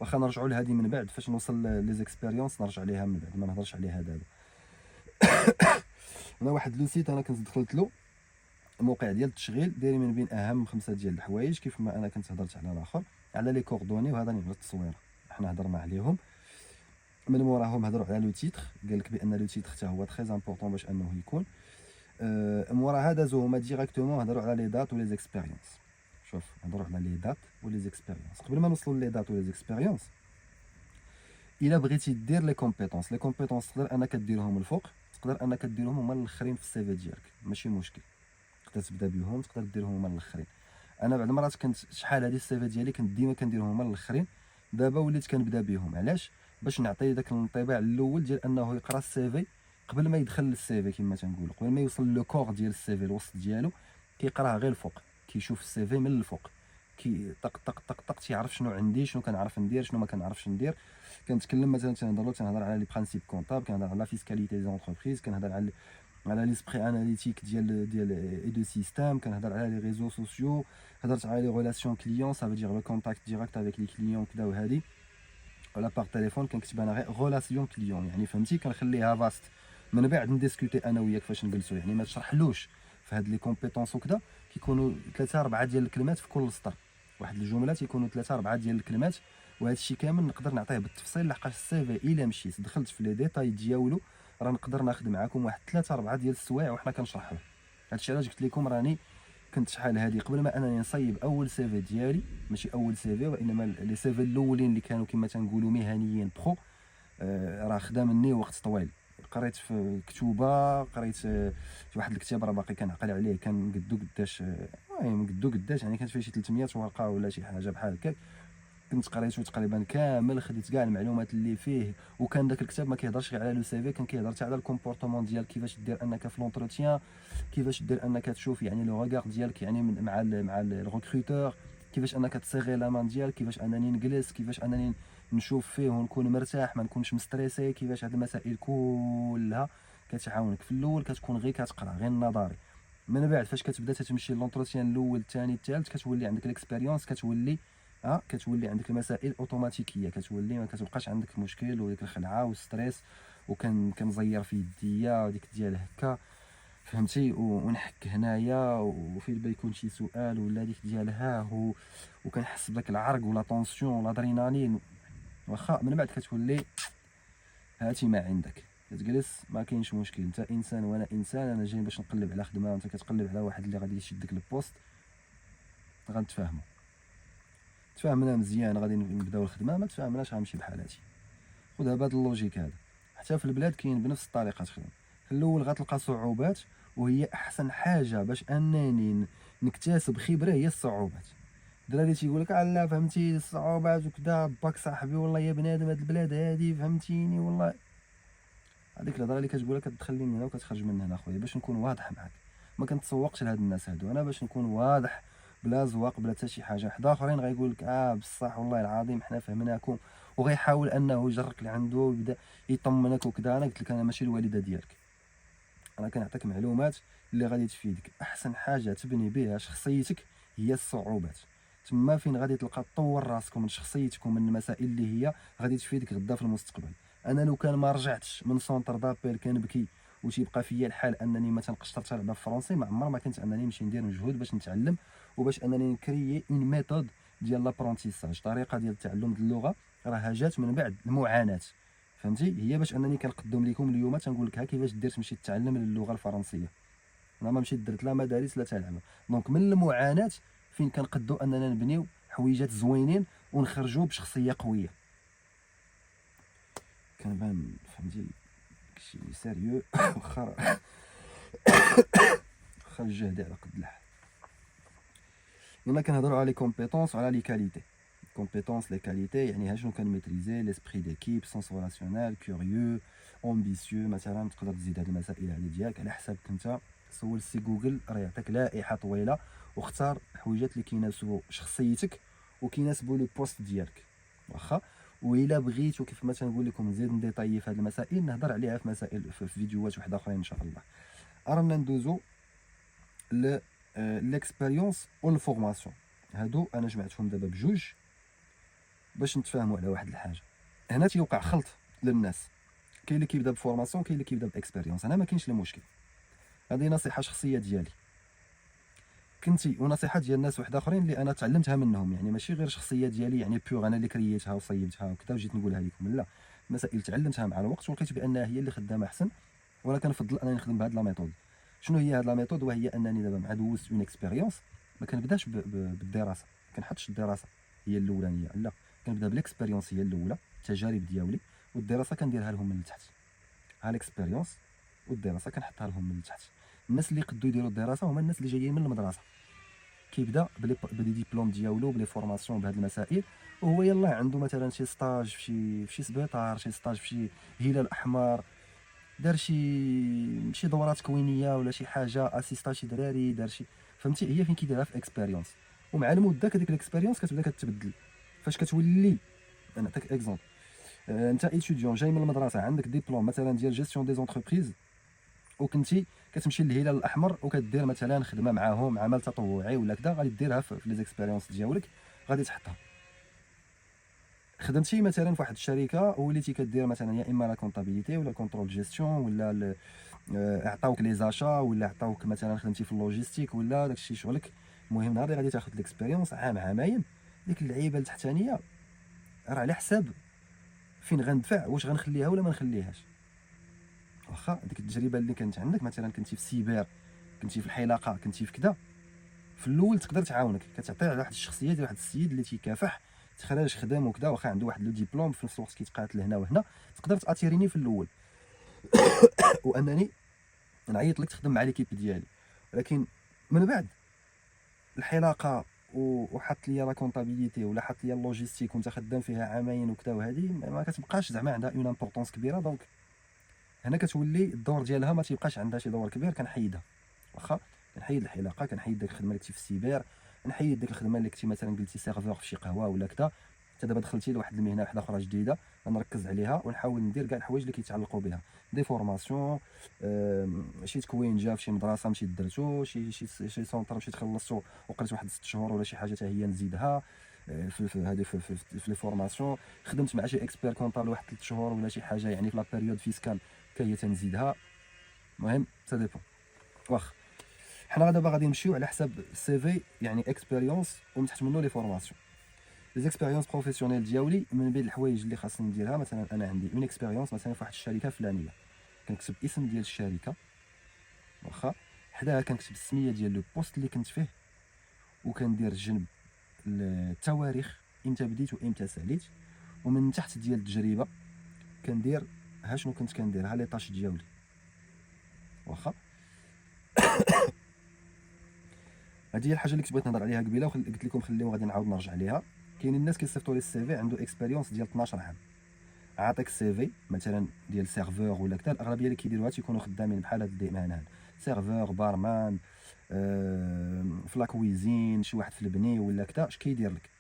واخا نرجعوا لهذه من بعد فاش نوصل لي زيكسبيريونس، نرجع ليها من بعد، ما نهضرش عليها دابا. انا واحد لو سيت انا كنت دخلت له، الموقع ديال التشغيل داير من بين اهم 5 ديال الحوايج، كيف ما انا كنت هضرت على الاخر على لي كوردوني، وهذا على التصويره حنا هضرنا عليهم. من موراهم هضروا على لو تيتر، قال لك بان لو تيتر حتى هو تري امبورطون باش انه يكون. مورا هذا دازو هما ديريكتومون هضروا على لي دات ولي زيكسبيريونس. شوف هضروا على لي دات ولي زيكسبيريونس. قبل ما نوصلوا لي دات ولي زيكسبيريونس، الا بغيتي دير لي كومبيتونس تقدر انك ديرهم الفوق، تقدر انك ديرهم هما الاخرين في السي في ديالك، ماشي مشكل. تقدر تبدا بهم، تقدر ديرهم هما الاخرين. انا بعض المرات كنت شحال هذه السي في ديالي كنت ديما كنديرهم هما الاخرين، دابا وليت كنبدا بهم. علاش؟ باش نعطي داك الانطباع الاول ديال انه يقرا السي في قبل ما يدخل للسي في، كما تنقولوا قبل ما يوصل لو كور ديال السي في الوسط ديالو كيقراه غير الفوق. كيشوف السي في من الفوق، كي طق طق طق طق تيعرف شنو عندي، شنو كنعرف ندير، شنو ما كنعرفش ندير. كنتكلم مثلا تنهضر على لي برانسيپ كونطابل، كنهضر على لا فيسكاليتي دي زونتربريز، كنهضر على ليسبري اناليتيك ديال اي دو سيستيم، كنهضر على لي ريزو سوسيو، هضرت على لي ريلاسيون كليون، سا فو دير لو كونتاكت ديريكت افيك لي كليون كدا وهادي، ولا باغ تليفون كنكتب انا غير ريلاسيون كليون، يعني فهمتي كنخليها فاست. من بعد نديسكوتي انا وياك فاش نجلسوا، يعني ما تشرحلوش في هاد لي كومبيتونس وكذا، كيكونوا 3 4 ديال الكلمات في كل سطر، واحد الجمله تيكونوا 3 4 ديال الكلمات، وهذا الشيء كامل نقدر نعطيه بالتفصيل، لحقاش السي في الا مشيت دخلت في لي ديتاي ديالو راه نقدر ناخذ معاكم واحد 3 4 ديال السوايع وحنا كنشرحوه. هادشي علاش قلت لكم راني كنت شحال هادي قبل ما انني نصيب اول سي في ديالي، ماشي اول سي في وانما لي سي في الاولين اللي كانوا كما تنقولوا مهنيين برو، راه خدا مني وقت طويل. قريت في كتوبه، قريت في واحد الكتاب راه باقي كنعقل عليه، كان قدو قداش، المهم قدو قداش، يعني كانت فيه شي 300 ورقه ولا شي حاجه بحال هكاك. كنت قريته تقريبا كامل، خديت كاع المعلومات اللي فيه. وكان داك الكتاب ما كيهضرش غير على لو سي في، كان كيهضر حتى على الكومبورتمون ديال كيفاش دير انك في لونتروتيان، كيفاش دير انك تشوف يعني لو ريغار ديالك يعني مع الريكروتور، كيفاش انك تصيغي لا مان ديالك، كيفاش انني نجلس، كيفاش انني نشوف فيه ونكون مرتاح ما نكونش مستريسي، كيفاش هاد المسائل كلها كتعاونك. في الاول كتكون غير كتقرا غير النظري، من بعد فاش كتبدا تمشي لونتروتيان الاول الثاني الثالث كتولي عندك الاكسبيريونس، كتولي كتولي عندك المسائل اوتوماتيكيه، كتولي ما كتبقاش عندك مشكل وديك الخلعه والستريس كنزير في يديا وديك ديال هكا، فهمتي، ونحك هنايا وفي بال يكون شي سؤال ولا ديك ديال وكنحس بداك العرق ولا طونسيون ولا ادرينالين. واخا من بعد كتولي هاتي ما عندك، كتجلس ما كاينش مشكل، انت انسان وانا انسان، انا جاي باش نقلب على خدمه وانت كتقلب على واحد اللي غادي يشدك البوست، غنتفاهموا. تفاهمنا مزيان غادي نبداو الخدمه، ما تفاهمناش غنمشي بحالاتي. خذها بهذا اللوجيك هذا. حتى في البلاد كاين بنفس الطريقه تخدم. في الاول غتلقى صعوبات، وهي احسن حاجه باش انني نكتسب خبره هي الصعوبات. الدراري تيقول لك لا فهمتي الصعوبات وكذا، باك صاحبي والله يا بنادم هاد البلاد هادي فهمتيني والله. هذيك الهضره اللي كتقولها كتدخلني من هنا وكتخرج من هنا خويا، باش نكون واضح معاك. ما كنتسوقش لهاد الناس هادو، انا باش نكون واضح بلا زواق بلا حتى شي حاجه. حدا اخرين غايقول لك بصح والله العظيم حنا فهمناكم، وغيحاول انه يجرك لعندو ويبدا يطمنك وكذا. انا قلت لك انا ماشي الوالده ديالك، انا كنعطيك معلومات اللي غادي تفيدك. احسن حاجه تبني بها شخصيتك هي الصعوبات، تما فين غادي تلقى تطور راسك من شخصيتك ومن المسائل اللي هي غادي تفيدك غدا في المستقبل. انا لو كان ما رجعتش من سونتر دابيل كنبكي وتيبقى فيا الحال انني ما تنقدرش حتى لعبه فرونسي، ما عمر ما كنت انني نمشي ندير مجهود باش نتعلم وباش انني نكريي اون ميثود ديال لابرونتيساج، طريقه ديال التعلم ديال اللغه راه جات من بعد المعاناه، فهمتي. هي باش انني كنقدم لكم اليوم تنقول لك ها كيفاش دير تمشي تتعلم اللغه الفرنسيه. انا ما مشيت درت لا مدارس لا تلعب، دونك من المعاناه فين كنقدو اننا نبنيو حويجات زوينين ونخرجوا بشخصيه قويه. كنبان فهمتي شي سيريو واخا الجهد على قد الحال. هنا كنهضروا على لي كومبيتونس وعلى لي كاليتي. كومبيتونس لي كاليتي يعني شنو كنميتريزي، ليسبري ديكيب، سونس ريلاسيونيل، كوريو، امبيسيو. مثلا تقدر تزيد هاد المسائل هادي ديالك على حسابك انت. سول سي جوجل راه يعطيك لائحه طويله، واختار الحويجات اللي كيناسبوا شخصيتك وكيناسبوا لو بوست ديالك. واخا وإلا بغيتو كيف ما تنقول لكم نزيد نديطايي في هاد المسائل نهضر عليها في مسائل في فيديوهات وحده اخرين ان شاء الله. رانا ندوزو ليكسبيريونس والفورماسيون. هادو انا جمعتهم دابا بجوج باش نتفاهموا على واحد الحاجه. هنا تيوقع خلط للناس، كاين اللي كيبدا بفورماسيون كاين اللي كيبدا باكسبيريونس. انا ما كاينش المشكل، هذه نصيحه شخصيه ديالي كنتي ونصيحه ديال الناس واحد اخرين اللي انا تعلمتها منهم، يعني ماشي غير شخصيه ديالي يعني بيغ انا اللي كرييتها وصيبتها وكذا وجيت نقولها لكم، لا، مسائل تعلمتها مع الوقت ولقيت بانها هي اللي خدامه احسن، وانا كنفضل انني نخدم بهاد لا ميثود. شنو هي هاد لا ميثود؟ وهي انني دابا مع دوزت اون اكسبيريونس ما كنبداش بالدراسه، ما كنحطش الدراسه هي الاولانيه، لا، كنبدا بالاكسبيريونس هي الاولى، التجارب ديالي، والدراسه كنديرها لهم من التحت. ها الاكسبيريونس والدراسه كنحطها لهم من التحت. الناس اللي يقدروا يديروا الدراسه هما الناس اللي جايين من المدرسه، كيبدا بلي ديبلوم ديالو بلي فورماسيون بهاد المسائل، وهو يلاه عنده مثلا شي ستاج في شي سبيطار، شي ستاج في شي هلال احمر، دار شي دورات تكوينيه ولا شي حاجه، اسيستا شي دراري، دار شي فهمتي؟ هي فين كيديرها في اكسبيريونس، ومع المده كديك الاكسبيريونس كتبدا كتبدل. فاش كتولي، نعطيك اكزومبل، انت ايتيديون جاي من المدرسه، عندك ديبلوم مثلا ديال جيستيون دي زونتربريز، وكنتي كتمشي للهلال الاحمر وكدير مثلا خدمه معاهم، عمل تطوعي ولا كذا، غادي ديرها في لي زيكسبيريونس ديالك، غادي تحطها. خدمتي مثلا في واحد الشركه وليتي كدير مثلا يا اما لا كونطابيليتي ولا كونترول جيستيون ولا عطاوك لي زاشا، ولا عطاوك مثلا خدمتي في اللوجيستيك ولا داكشي شغلك. المهم نهار اللي غادي تاخذ الاكسبيريونس عام عامين، ديك اللعيبه التحتانيه راه على حساب فين غندفع، واش غنخليها ولا ما نخليهاش. واخا ديك التجربه اللي كانت عندك مثلا، كنتي في السيبر، كنتي في الحلاقه، كنتي في كذا، في الاول تقدر تعاونك، كتعطي على واحد الشخصيه ديال واحد السيد اللي تيكافح، تخرج خدام وكذا، واخا عنده واحد لو ديبلوم، في نفس الوقت كيتقاتل هنا وهنا، تقدر تاتيريني في الاول وانني نعيط لك تخدم مع ليكيب ديالي. ولكن من بعد الحلاقه وحط ليا لا كونطابيليتي ولا حط ليا اللوجيستيك وانت خدام فيها عامين وكذا، وهذه ما كتبقاش زعما عندها اون امبورطونس كبيره. دونك هنا كتولي الدور ديالها ما تيبقاش عندها شي دور كبير، كنحيدها. واخا كنحيد الحلاقه، كنحيد ديك الخدمه اللي كنتي في السيبر، نحيد ديك الخدمه اللي كنتي مثلا قلتي سيرفور في شي قهوه ولا كذا، انت دابا دخلتي لواحد المهنه واحده اخرى جديده، غنركز عليها ونحاول ندير كاع الحوايج اللي كيتعلقوا بها، دي فورماسيون، شي تكوين جا في شي مدرسه مشيت درتو، شي سونطر مشيت خلصتو وقريت واحد 6 شهور ولا شي حاجه حتى هي نزيدها في هذه في لي فورماسيون. خدمت مع شي اكسبير كونطابل واحد 3 شهور ولا شي حاجه، يعني في لا بيريود فيسكال هي تنزيدها. المهم سا ديبون. واخ حنا دابا غادي نمشيو على حساب السي في، يعني اكسبيريونس ومن تحت منه لي فورماسيون. لي زيكسبيريونس بروفيسيونيل ديالي، من بين الحوايج اللي خاصني نديرها، مثلا انا عندي اون اكسبيريونس مثلا في واحد الشركه فلانيه، كنكتب اسم ديال الشركه، واخا حداها كنكتب السميه ديال لو بوست اللي كنت فيه، وكندير جنب التواريخ امتى بديت وامتى ساليت، ومن تحت ديال التجربه كندير ها شنو كنت كندير، ها لي طاش ديالي. واخا هذه هي الحاجه اللي كنت بغيت نهضر عليها قبيله، قلت لكم خليو غادي نعاود نرجع عليها. كاينين الناس كيصيفطوا لي السي في عنده اكسبيريونس ديال 12 عام، عاطيك السي في مثلا ديال سيرفور ولا كذا، الاغلبيه اللي كيديروها تيكونوا خدامين بحال هاد المهن هاد، سيرفور، بارمان، في لاكويزين، شي واحد في البني ولا كذا. اش كيدير لك؟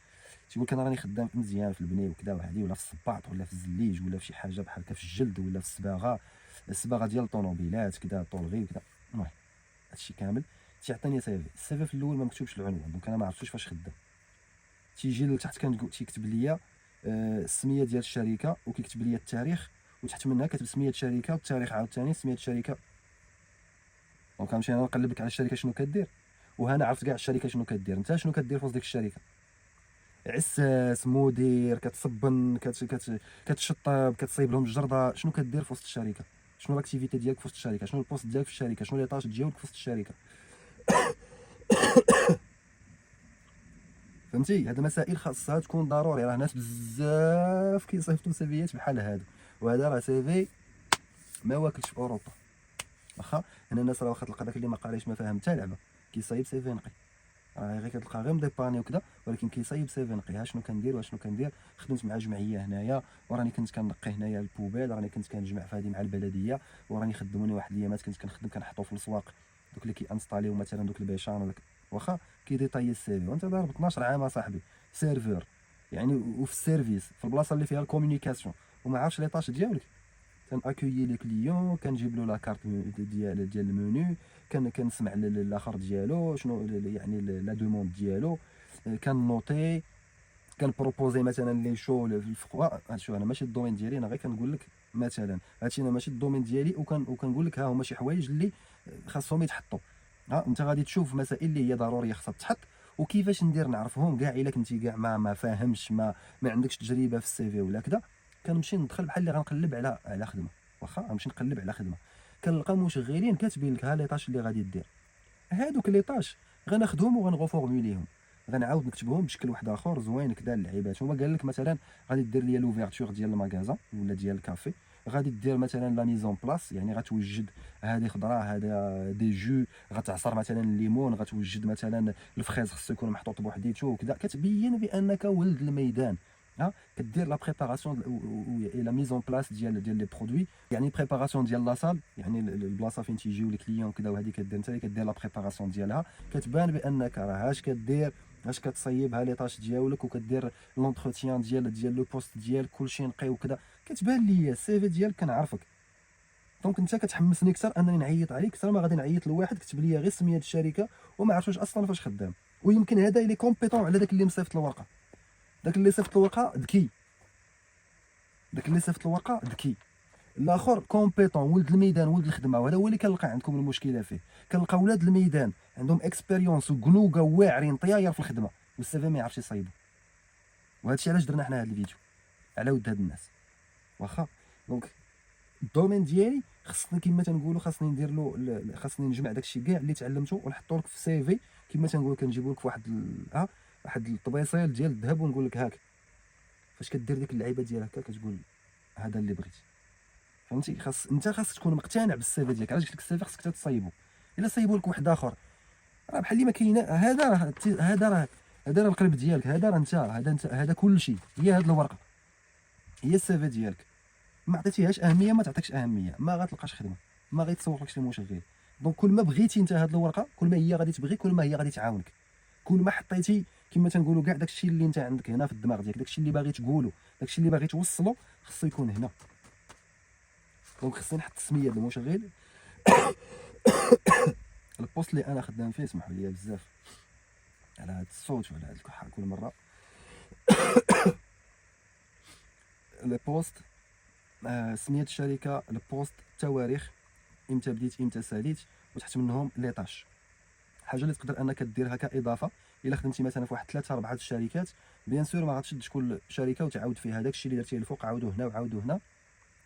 تيقول لك انا راني خدام مزيان في البني وكذا وهادي، ولا في الصباط ولا في الزليج ولا في شي حاجه بحال هكا في الجلد ولا في الصباغه ديال الطوموبيلات كذا، طولغي وكذا. المهم هادشي كامل تيعطيني سي في. السي في في الاول ما مكتوبش العنوان، دونك انا ما عرفتش فاش خدام. تيجي لتحت تيكتب ليا السميه ديال الشركه، وكيكتب ليا التاريخ، وتحت منها كتب سميه الشركه والتاريخ عاوتاني سميه الشركه. دونك غنمشي انا نقلب لك على الشركه شنو كدير، وهنا عرفت كاع الشركه شنو كدير. انت شنو كدير في وسط ديك الشركه؟ عساس، مدير، كتصبن، كتشطب، كتصايب لهم الجرده، شنو كدير في وسط الشركه؟ شنو لاكتيفيتي ديالك في وسط الشركه؟ شنو البوست ديالك في الشركه؟ شنو لي طاش ديالك في وسط الشركه؟ فهمتي؟ هاد المسائل خاصها تكون ضروري، راه ناس بزاف كيصيفطوا سيفيات بحال هادو، وهذا راه سيفي ما واكلش في اوروبا. واخا هنا الناس راه واخا تلقى داك اللي ما قاريش ما فاهم حتى لعبه كيصايب سيفي نقي، راه غير كتلقى غير مديباني وكذا، ولكن كيصايب سيفي نقي. ها شنو كندير وشنو كندير؟ خدمت مع جمعيه هنايا، وراني كنت كنقي هنايا البوبيل، راني كنت كنجمع في هذه مع البلديه، وراني خدموني واحد الايامات كنت كنخدم كنحطو في الاسواق دوك اللي كيانستاليو مثلا دوك البيشان وداك. واخا كيديطاي السي في، وانت ضارب 12 عام اصاحبي سيرفور يعني، وفي السيرفيس في البلاصه اللي فيها الكومونيكاسيون، وما عارفش لي طاش ديالك. كنأكويي لي كليون، كنجيب له لا كارت ديال المنيو، كنسمع الاخر ديالو شنو يعني لا دوموند ديالو، كنوطي، كنبروبوزي مثلا لي شو في الفقوى. شو انا ماشي الدومين ديالي، انا غير كنقول لك مثلا هادشي انا ماشي الدومين ديالي، وكنقول لك ها هما شي حوايج اللي خاصهم يتحطوا. ها انت غادي تشوف مسائل اللي هي ضروريه خاصها تتحط، وكيفاش ندير نعرفهم كاع الا كنتي كاع ما فاهمش ما عندكش تجربه في السي في ولا كذا. كنمشي ندخل بحال اللي غنقلب على خدمه، واخا غنمشي نقلب على خدمه، كنلقى مشغلين كاتبين لك ها لي طاش اللي غادي دير. هادوك لي طاش غناخذهم وغنغوفورموليهم، غنعاود نكتبهم بشكل واحد اخر زوين كذا للعيبات. هما قال لك مثلا غادي دير ليا لوفيرتور ديال المغازا ولا ديال الكافي، غادي دير مثلا لا ميزون بلاص، يعني غتوجد هذه خضره، هذا دي جو، غتعصر مثلا الليمون، غتوجد مثلا الفخيز خصو يكون محطوط بوحديتو وكذا، كتبين بانك ولد الميدان. كدير لا بريباراسيون و لا ميز اون بلاس ديال لي برودوي، يعني بريباراسيون ديال لاصال، يعني البلاصه فين تيجيو الكليون كذا، وهذه كدير انت اللي كدير لا بريباراسيون ديالها، كتبان بانك راه اش كدير، اش كتصيبها لي طاش ديالك، وكدير لونتروتيان ديال لو بوست ديال كلشي نقي وكذا، كتبان ليا السي في ديالك كنعرفك. دونك انت كتحمسني اكثر انني نعيط عليك اكثر ما غادي نعيط لواحد كتب لي غير سميه الشركه وما عرفتش اصلا فاش خدام. ويمكن هذا اللي كومبيتون على داك اللي مصيفط الورقه، داك اللي صيفط الورقه ذكي، داك اللي صيفط الورقه ذكي. الاخر كومبيتون ولد الميدان ولد الخدمه، وهذا هو اللي كنلقى عندكم المشكله فيه. كنلقى ولاد الميدان عندهم اكسبيريونس وقنوقه واعرين طياير في الخدمه، والسي في ما يعرفش يصايبو. وهذا الشيء علاش درنا حنا هذا الفيديو على ود هاد الناس. واخا دونك الدومين ديالي خصني كما تنقولوا خاصني ندير له، خاصني نجمع داكشي كاع اللي تعلمته ونحطو لك في سي في، كما تنقول كنجيبو لك واحد واحد الطبيصيل ديال الذهب ونقول لك هاك فاش كدير ديك اللعيبه ديال هكا كتقول هذا اللي بغيت. فهمتي؟ انت خاصك تكون مقتنع بالسي في ديالك. علاش قلت لك السي في خاصك تصايبو؟ الا صايبو لك واحد اخر راه بحال اللي ما كاينه. هذا راه القلب ديالك، هذا راه انت، هذا كلشي. هي هاد الورقه هي السي في ديالك. ما عطيتيهاش اهميه ما تعطيكش اهميه، ما غتلقاش خدمه، ما غيتسوقلكش المشغل. دونك كل ما بغيتي انت هاد الورقه كل ما هي غادي تبغيك، كل ما هي غادي تعاونك. كل ما حطيتي كما تنقولوا كاع داكشي اللي انت عندك هنا في الدماغ ديالك، داكشي اللي باغي تقولو، داكشي اللي باغي توصلو، خصو يكون هنا. دونك خصني نحط السميه ديال المشغل. البوست اللي انا خدام فيه، سمحوا لي بزاف على هاد الصوت وعلى هاد الكحه كل مره. البوست سميه الشركه، البوست، التواريخ، امتى بديت امتى ساليت، وتحت منهم لي طاش. حاجه اللي تقدر انك ديرها كاضافه الا خدمتي مثلا في واحد 3 4 الشركات، بيان سور ما غاتشدش كل شركه وتعاود فيها داكشي اللي درتيه الفوق عاودوه هنا وعاودوه هنا،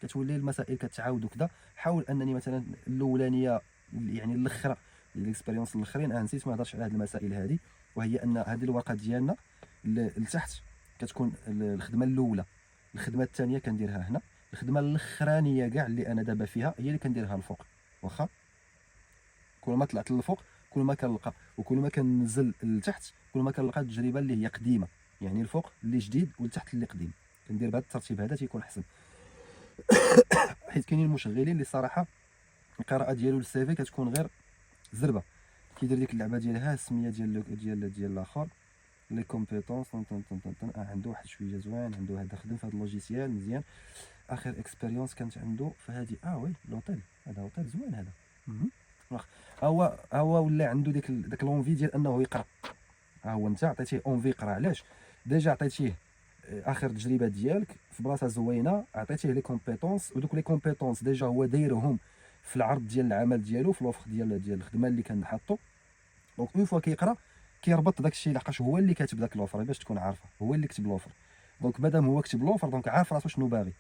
كتولي المسائل كتعاود وكذا. حاول انني مثلا الاولانيه يعني الاخرى الاكسبيريونس الاخرين نسيت ما هضرش على هذه المسائل هذه، وهي ان هذه الورقه ديالنا لتحت كتكون الخدمه الاولى، الخدمه الثانيه كنديرها هنا، الخدمه الاخرانيه كاع اللي انا دابا فيها هي اللي كنديرها الفوق. واخا كل ما طلعت للفوق كل ما كنلقى، وكل ما كننزل لتحت كل ما كنلقى التجربه اللي هي قديمه، يعني الفوق اللي جديد والتحت اللي قديم. كندير بهذا الترتيب هذا تيكون احسن. حيت كاينين المشغلين اللي صراحه القراءه ديالو للسي في كتكون غير زربه، كيدير ديك اللعبه ديالها السميه ديال الاخر لي كومبيتونس عنده واحد شويه زوين، عنده هذا خدم في هذا اللوجيسيال مزيان، اخر اكسبيريونس كانت عنده في هذه وي لوطيل، هذا اوتيل زوين هذا. هو ولا عنده داك لونفي ديال انه يقرا. هو انت عطيتيه اونفي يقرا، علاش؟ ديجا عطيتيه اخر تجربه ديالك في بلاصه زوينه، عطيتيه لي كومبيتونس، ودوك لي كومبيتونس ديجا هو دايرهم في العرض ديال العمل ديالو، في لوفر ديال الخدمه اللي كنحطو. دونك اون فوا كيقرا كيربط داك الشيء، لحقاش هو اللي كاتب داك لوفر، باش تكون عارفه هو اللي كتب لوفر. دونك مادام هو كتب لوفر دونك عارف راسو شنو باغي،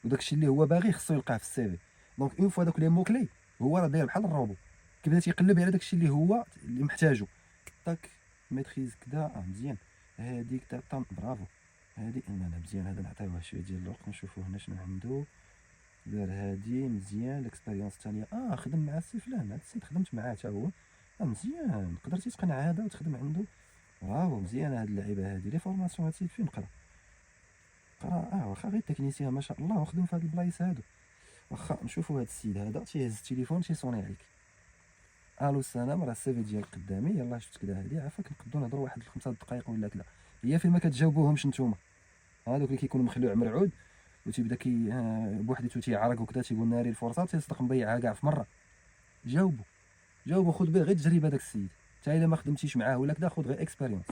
وداك الشيء اللي هو باغي خصو يلقاه في السي في. دونك اون فوا داك لي مو كلي هو راه داير بحال الروبو، كيبدا تيقلب على داك الشيء اللي هو اللي محتاجو. طاك ميتريز كدا مزيان، هذيك طام برافو، هادي انا مزيان، هذا نعطيوه شويه ديال الوقت نشوفوا هنا شنو عنده. دار هادي مزيان. الاكسبيريونس الثانيه خدم مع السي فلان، هاد السيد خدمت معاه حتى هو مزيان، قدرتي تقنع هذا وتخدم عنده، برافو مزيان. هاد اللعيبه هادي لي فورماسيون، هاد السيد فين قرا واخا غير تكنيسيان ما شاء الله وخدم في هاد البلايص هادو. واخا نشوفوا هاد السيد هذا تيهز التليفون تيصوني عليك، الو السلام راه السي في ديالك قدامي، يلاه شفت كدا هادي عافاك نقدروا نهضروا واحد 5 دقائق ولا كذا. هي فين ما كتجاوبوهمش نتوما، هذوك اللي كيكونوا مخلوع مرعود وتيبدا بوحديتو تيعرق وكذا تيقول ناري الفرصه تيصدق مضيعها كاع في مره. جاوبوا خذ به غير تجربه داك السيد، حتى الا ما خدمتيش معاه ولا كذا خذ غير اكسبيريونس.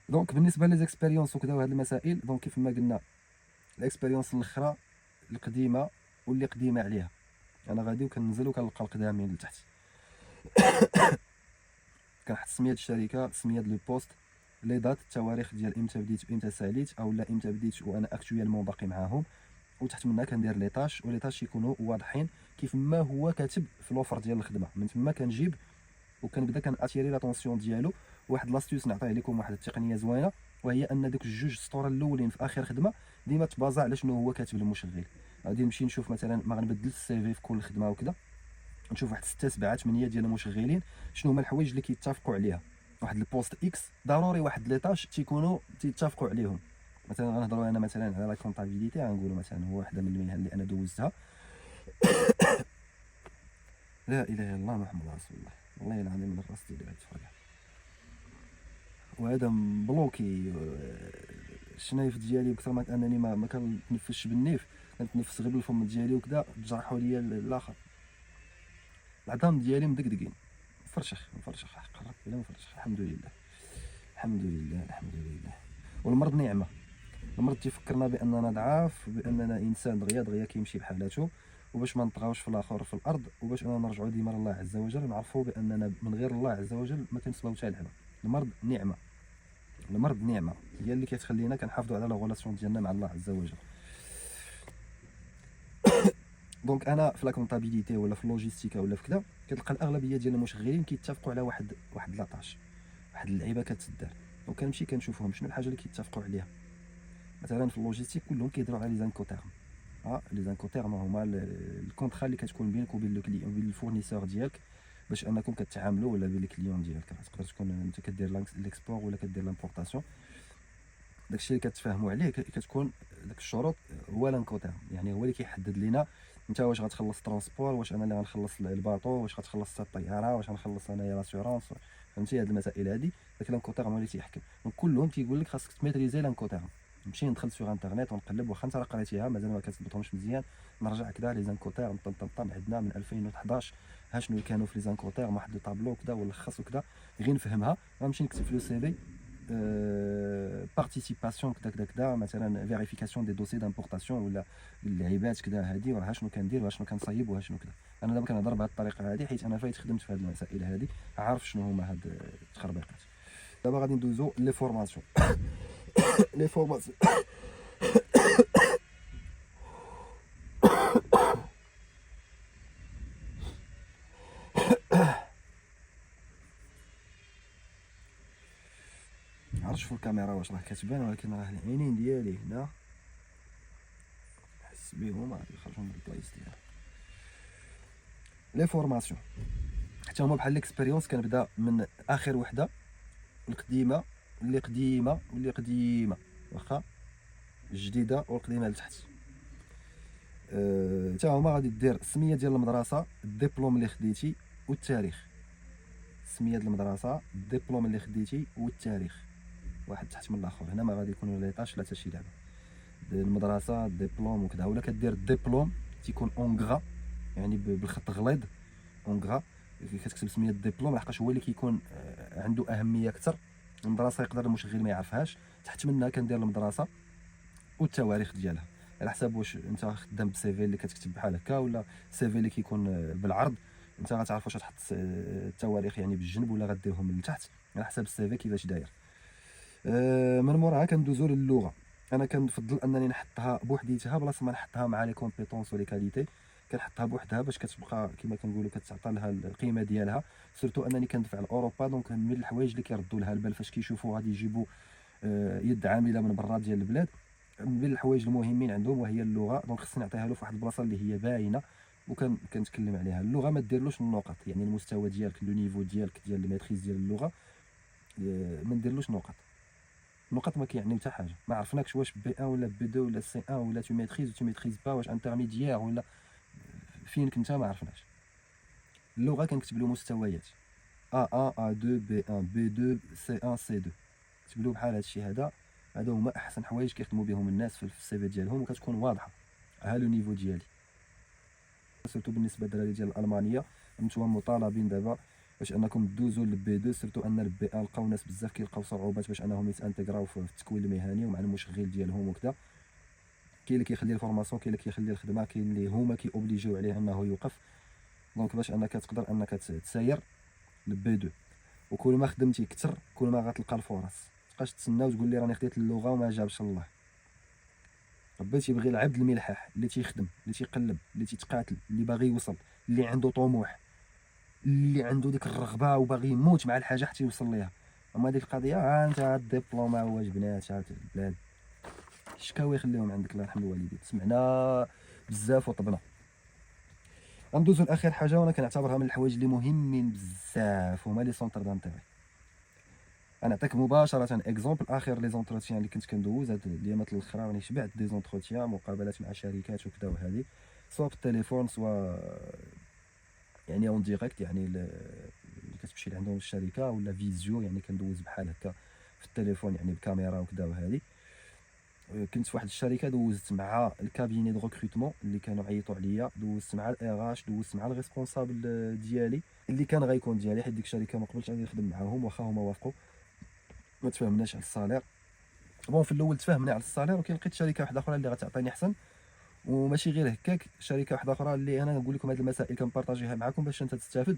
دونك بالنسبه ليزيكسبيريونس وكذا وهاد المسائل، دونك كيف ما قلنا الاكسبيريونس الاخرى القديمه واللي قديمه عليها، انا غادي وكننزل وكنلقى القدامين لتحت. كنحط سميه الشركه، سميه لو بوست، لي دات، التواريخ ديال امتى بديت وامتى ساليت، اولا امتى بديت وانا اكطويلمون باقي معاهم، وتحت منها كندير لي طاش، ولي طاش يكونوا واضحين كيف ما هو كاتب في لوفر ديال الخدمه. من تما كنجيب وكنبدا كناتيري لاتونسيون ديالو. واحد لاستيوس نعطيه لكم، واحد التقنيه زوينه، وهي ان دوك الجوج سطور الاولين في اخر خدمه ديما تبازا على شنو هو كاتب المشغل. غادي نمشي نشوف مثلا، ما غنبدلش السي في في كل خدمه وكذا، نشوف واحد 6 7 8 ديال المشغلين شنو هما الحوايج اللي كيتفقوا عليها. واحد البوست اكس ضروري واحد لي طاش تيكونوا تيتفقوا عليهم، مثلا غنهضروا انا مثلا على لا كونطابيليتي، غنقولوا مثلا هو واحده من المهن اللي انا دوزتها. لا اله الا الله محمد رسول الله، والله العظيم من الراس ديالي غيتفرقع، وهذا مبلوكي. الشنايف ديالي بكثر من انني ما كنتنفسش بالنيف، كنتنفس غير بالفم ديالي وكذا، جرحوا ليا الاخر. العظام ديالي مدقدقين، مفرشخ حق ربي لا مفرشخ. الحمد لله الحمد لله الحمد لله. والمرض نعمه، المرض تيفكرنا باننا ضعاف، باننا انسان دغيا كيمشي بحالاتو، وباش ما نطغاوش في الاخر في الارض، وباش اننا نرجعوا ديما لله عز وجل، ونعرفوا باننا من غير الله عز وجل ما كنسباو حتى لحنا. المرض نعمه، المرض نعمه هي اللي كتخلينا كنحافظوا على لا غولاسيون ديالنا مع الله عز وجل. دونك انا في لا كونطابيليتي ولا في اللوجيستيكا ولا في كذا، كتلقى الاغلبيه ديال المشغلين كيتفقوا على واحد لاطاش، واحد اللعيبه كتدار. دونك كنمشي كنشوفهم شنو الحاجه اللي كيتفقوا عليها. مثلا في اللوجيستيك كلهم كيهضروا على لي زانكوتيرم. لي زانكوتيرم هما الكونطرا اللي كتكون بينك وبين لو كليون وبين الفورنيسور ديالك، باش انكم كتعاملوا، ولا بين الكليون ديالك. تقدر تكون انت كدير ليكسبور ولا كدير لامبورطاسيون. داكشي اللي كتفاهموا عليه كتكون داك الشروط هو لانكوتيرم، يعني هو اللي كيحدد لينا انت واش غتخلص ترونسبور، واش انا اللي غنخلص الباطو، واش غتخلص الطياره، واش غنخلص انايا لاسيورونس. فهمتي هاد المسائل هادي، داك لانكوتيرم هو اللي تيحكم. كلهم تيقول لك خاصك تميتريزي لانكوتيرم. نمشي ندخل سوغ انترنيت ونقلب، واخا انت راه قريتيها مازال ما كتضبطهمش مزيان، نرجع كذا لي زانكوتيرم طن عندنا من 2011 ها شنو كانوا في لي زانكوتيرم، واحد الطابلو كذا ولخص وكذا، غير نفهمها غنمشي نكتب في لو سي في بارتيسيباسيون كذا كذا كذا، مثلا فيريفيكاسيون دي دوسي دامبورطاسيون ولا اللعيبات كذا هادي، وراه شنو كندير وها شنو كنصايب وها شنو كذا. انا دابا كنهضر بهذه الطريقه هذه حيت انا فايت خدمت في هذه المسائل هذه، عارف شنو هما هاد التخربيقات. دابا غادي ندوزو لي فورماسيون. لي فورماسيون عرفتش في الكاميرا واش راه كتبان، ولكن راه العينين ديالي هنا حس بهم غادي يخرجوا من البلايص ديالها. لي فورماسيون حتى هما بحال ليكسبيريونس، كنبدا من اخر وحده القديمه اللي قديمه واللي قديمه، واخا الجديده والقديمه لتحت. حتى هما غادي دير السميه ديال المدرسه، الدبلوم اللي خديتي والتاريخ. السميه ديال المدرسه، الدبلوم اللي خديتي والتاريخ، واحد تحت من الاخر. هنا ما غادي يكونوا ليطاش لا حتى شي لعبه. المدرسه الدبلوم وكذا، ولا كدير الدبلوم تيكون اونغرا، يعني بالخط غليظ اونغرا، كتكتب سميه الدبلوم لحقاش هو اللي كيكون عنده اهميه اكثر. المدرسه يقدر المشغل ما يعرفهاش، تحت منها كندير المدرسه والتواريخ ديالها، على حساب واش انت خدام بسي في اللي كتكتب بحال هكا، ولا سي في اللي كيكون بالعرض. انت غتعرف واش تحط التواريخ يعني بالجنب ولا غديرهم من التحت، على حساب السي في كيفاش داير. من موراها كندوزو للغه. انا كنفضل انني نحطها بوحديتها بلاصه ما نحطها مع لي كومبيتونس ولي كاليتي. كنحطها بوحدها باش كتبقى كما كنقولوا كتعطى لها القيمه ديالها. سورتو انني كندفع لاوروبا، دونك من الحوايج اللي كيردوا لها البال فاش كيشوفوا غادي يجيبوا يد عامله من برا ديال البلاد، من بين الحوايج المهمين عندهم وهي اللغه. دونك خصني نعطيها له في واحد البلاصه اللي هي باينه وكنتكلم عليها. اللغه ما ديرلوش النقط، يعني المستوى ديالك لو نيفو ديالك ديال الميتريز ديال اللغه ما نديرلوش نقط. النقط ما كيعنيو حتى حاجه، ما عرفناكش واش بي 1 ولا بي 2 ولا سي 1 ولا تو ميتريز با، واش انترميديير ولا فين كنت ما عرفناش. اللغه كنكتب له مستويات A1 A2 B1 B2 C1 C2، كتب له بحال هادشي هذا. هادو هما احسن حوايج كيخدموا بهم الناس في السي في ديالهم، وكتكون واضحه ها لو نيفو ديالي. سورتو بالنسبه للدراري ديال الالمانيه، نتوما مطالبين دابا باش انكم دوزوا للبي 2، سورتو ان البي 1 لقاو ناس بزاف كيلقاو صعوبات باش انهم يتانتيغراو في التكوين المهني ومع المشغل ديالهم وكذا. كاين اللي كيخلي الفورماسيون، كاين اللي كيخلي الخدمه، كاين اللي هما كيوبليجيو عليه انه يوقف. دونك باش انك تقدر انك تساير للبي 2، وكل ما خدمتي كثر كل ما غتلقى الفرص. متبقاش تسنى وتقول لي راني خديت اللغه وما جابش الله. ربي تيبغي العبد الملحح اللي تيخدم، اللي تيقلب، اللي تيتقاتل، اللي باغي يوصل، اللي عنده طموح، اللي عنده ديك الرغبه وباغي يموت مع الحاجه حتى يوصل ليها. اما ديك القضيه انت الدبلوم هو جبنات البلاد، الشكاوي خليهم عندك الله يرحم الوالدين. سمعنا بزاف وطبنا. غندوزو لاخر حاجه وانا كنعتبرها من الحوايج اللي مهمين بزاف، هما لي سونتر دانتيغي. نعطيك مباشره اكزومبل. اخر لي زونتروتيان اللي كنت كندوز هاد الايامات الاخرى، راني شبعت دي زونتروتيان، مقابلات مع شركات وكذا وهذه، سواء بالتليفون سواء يعني اون ديريكت، يعني اللي كتمشي لعندهم الشركه، ولا فيزيو يعني كندوز بحال هكا في التليفون يعني بكاميرا وكذا وهذه. كنت في واحد الشركه دوزت مع الكابيني دو ريكروتمون اللي كانوا عيطوا عليا، دوزت مع الاي اش، دوزت مع الريسبونسابل ديالي اللي كان غيكون ديالي، حيت ديك الشركه ما قبلتش غادي نخدم معاهم واخا هما وافقوا، ما تفاهمناش على الصالير. بون في الاول تفاهمنا على الصالير، ولكن لقيت شركه واحده اخرى اللي غتعطيني احسن. وماشي غير هكاك، شركه واحده اخرى اللي انا نقول لكم هذه المسائل كنبارطاجيها معكم باش انت تستافد.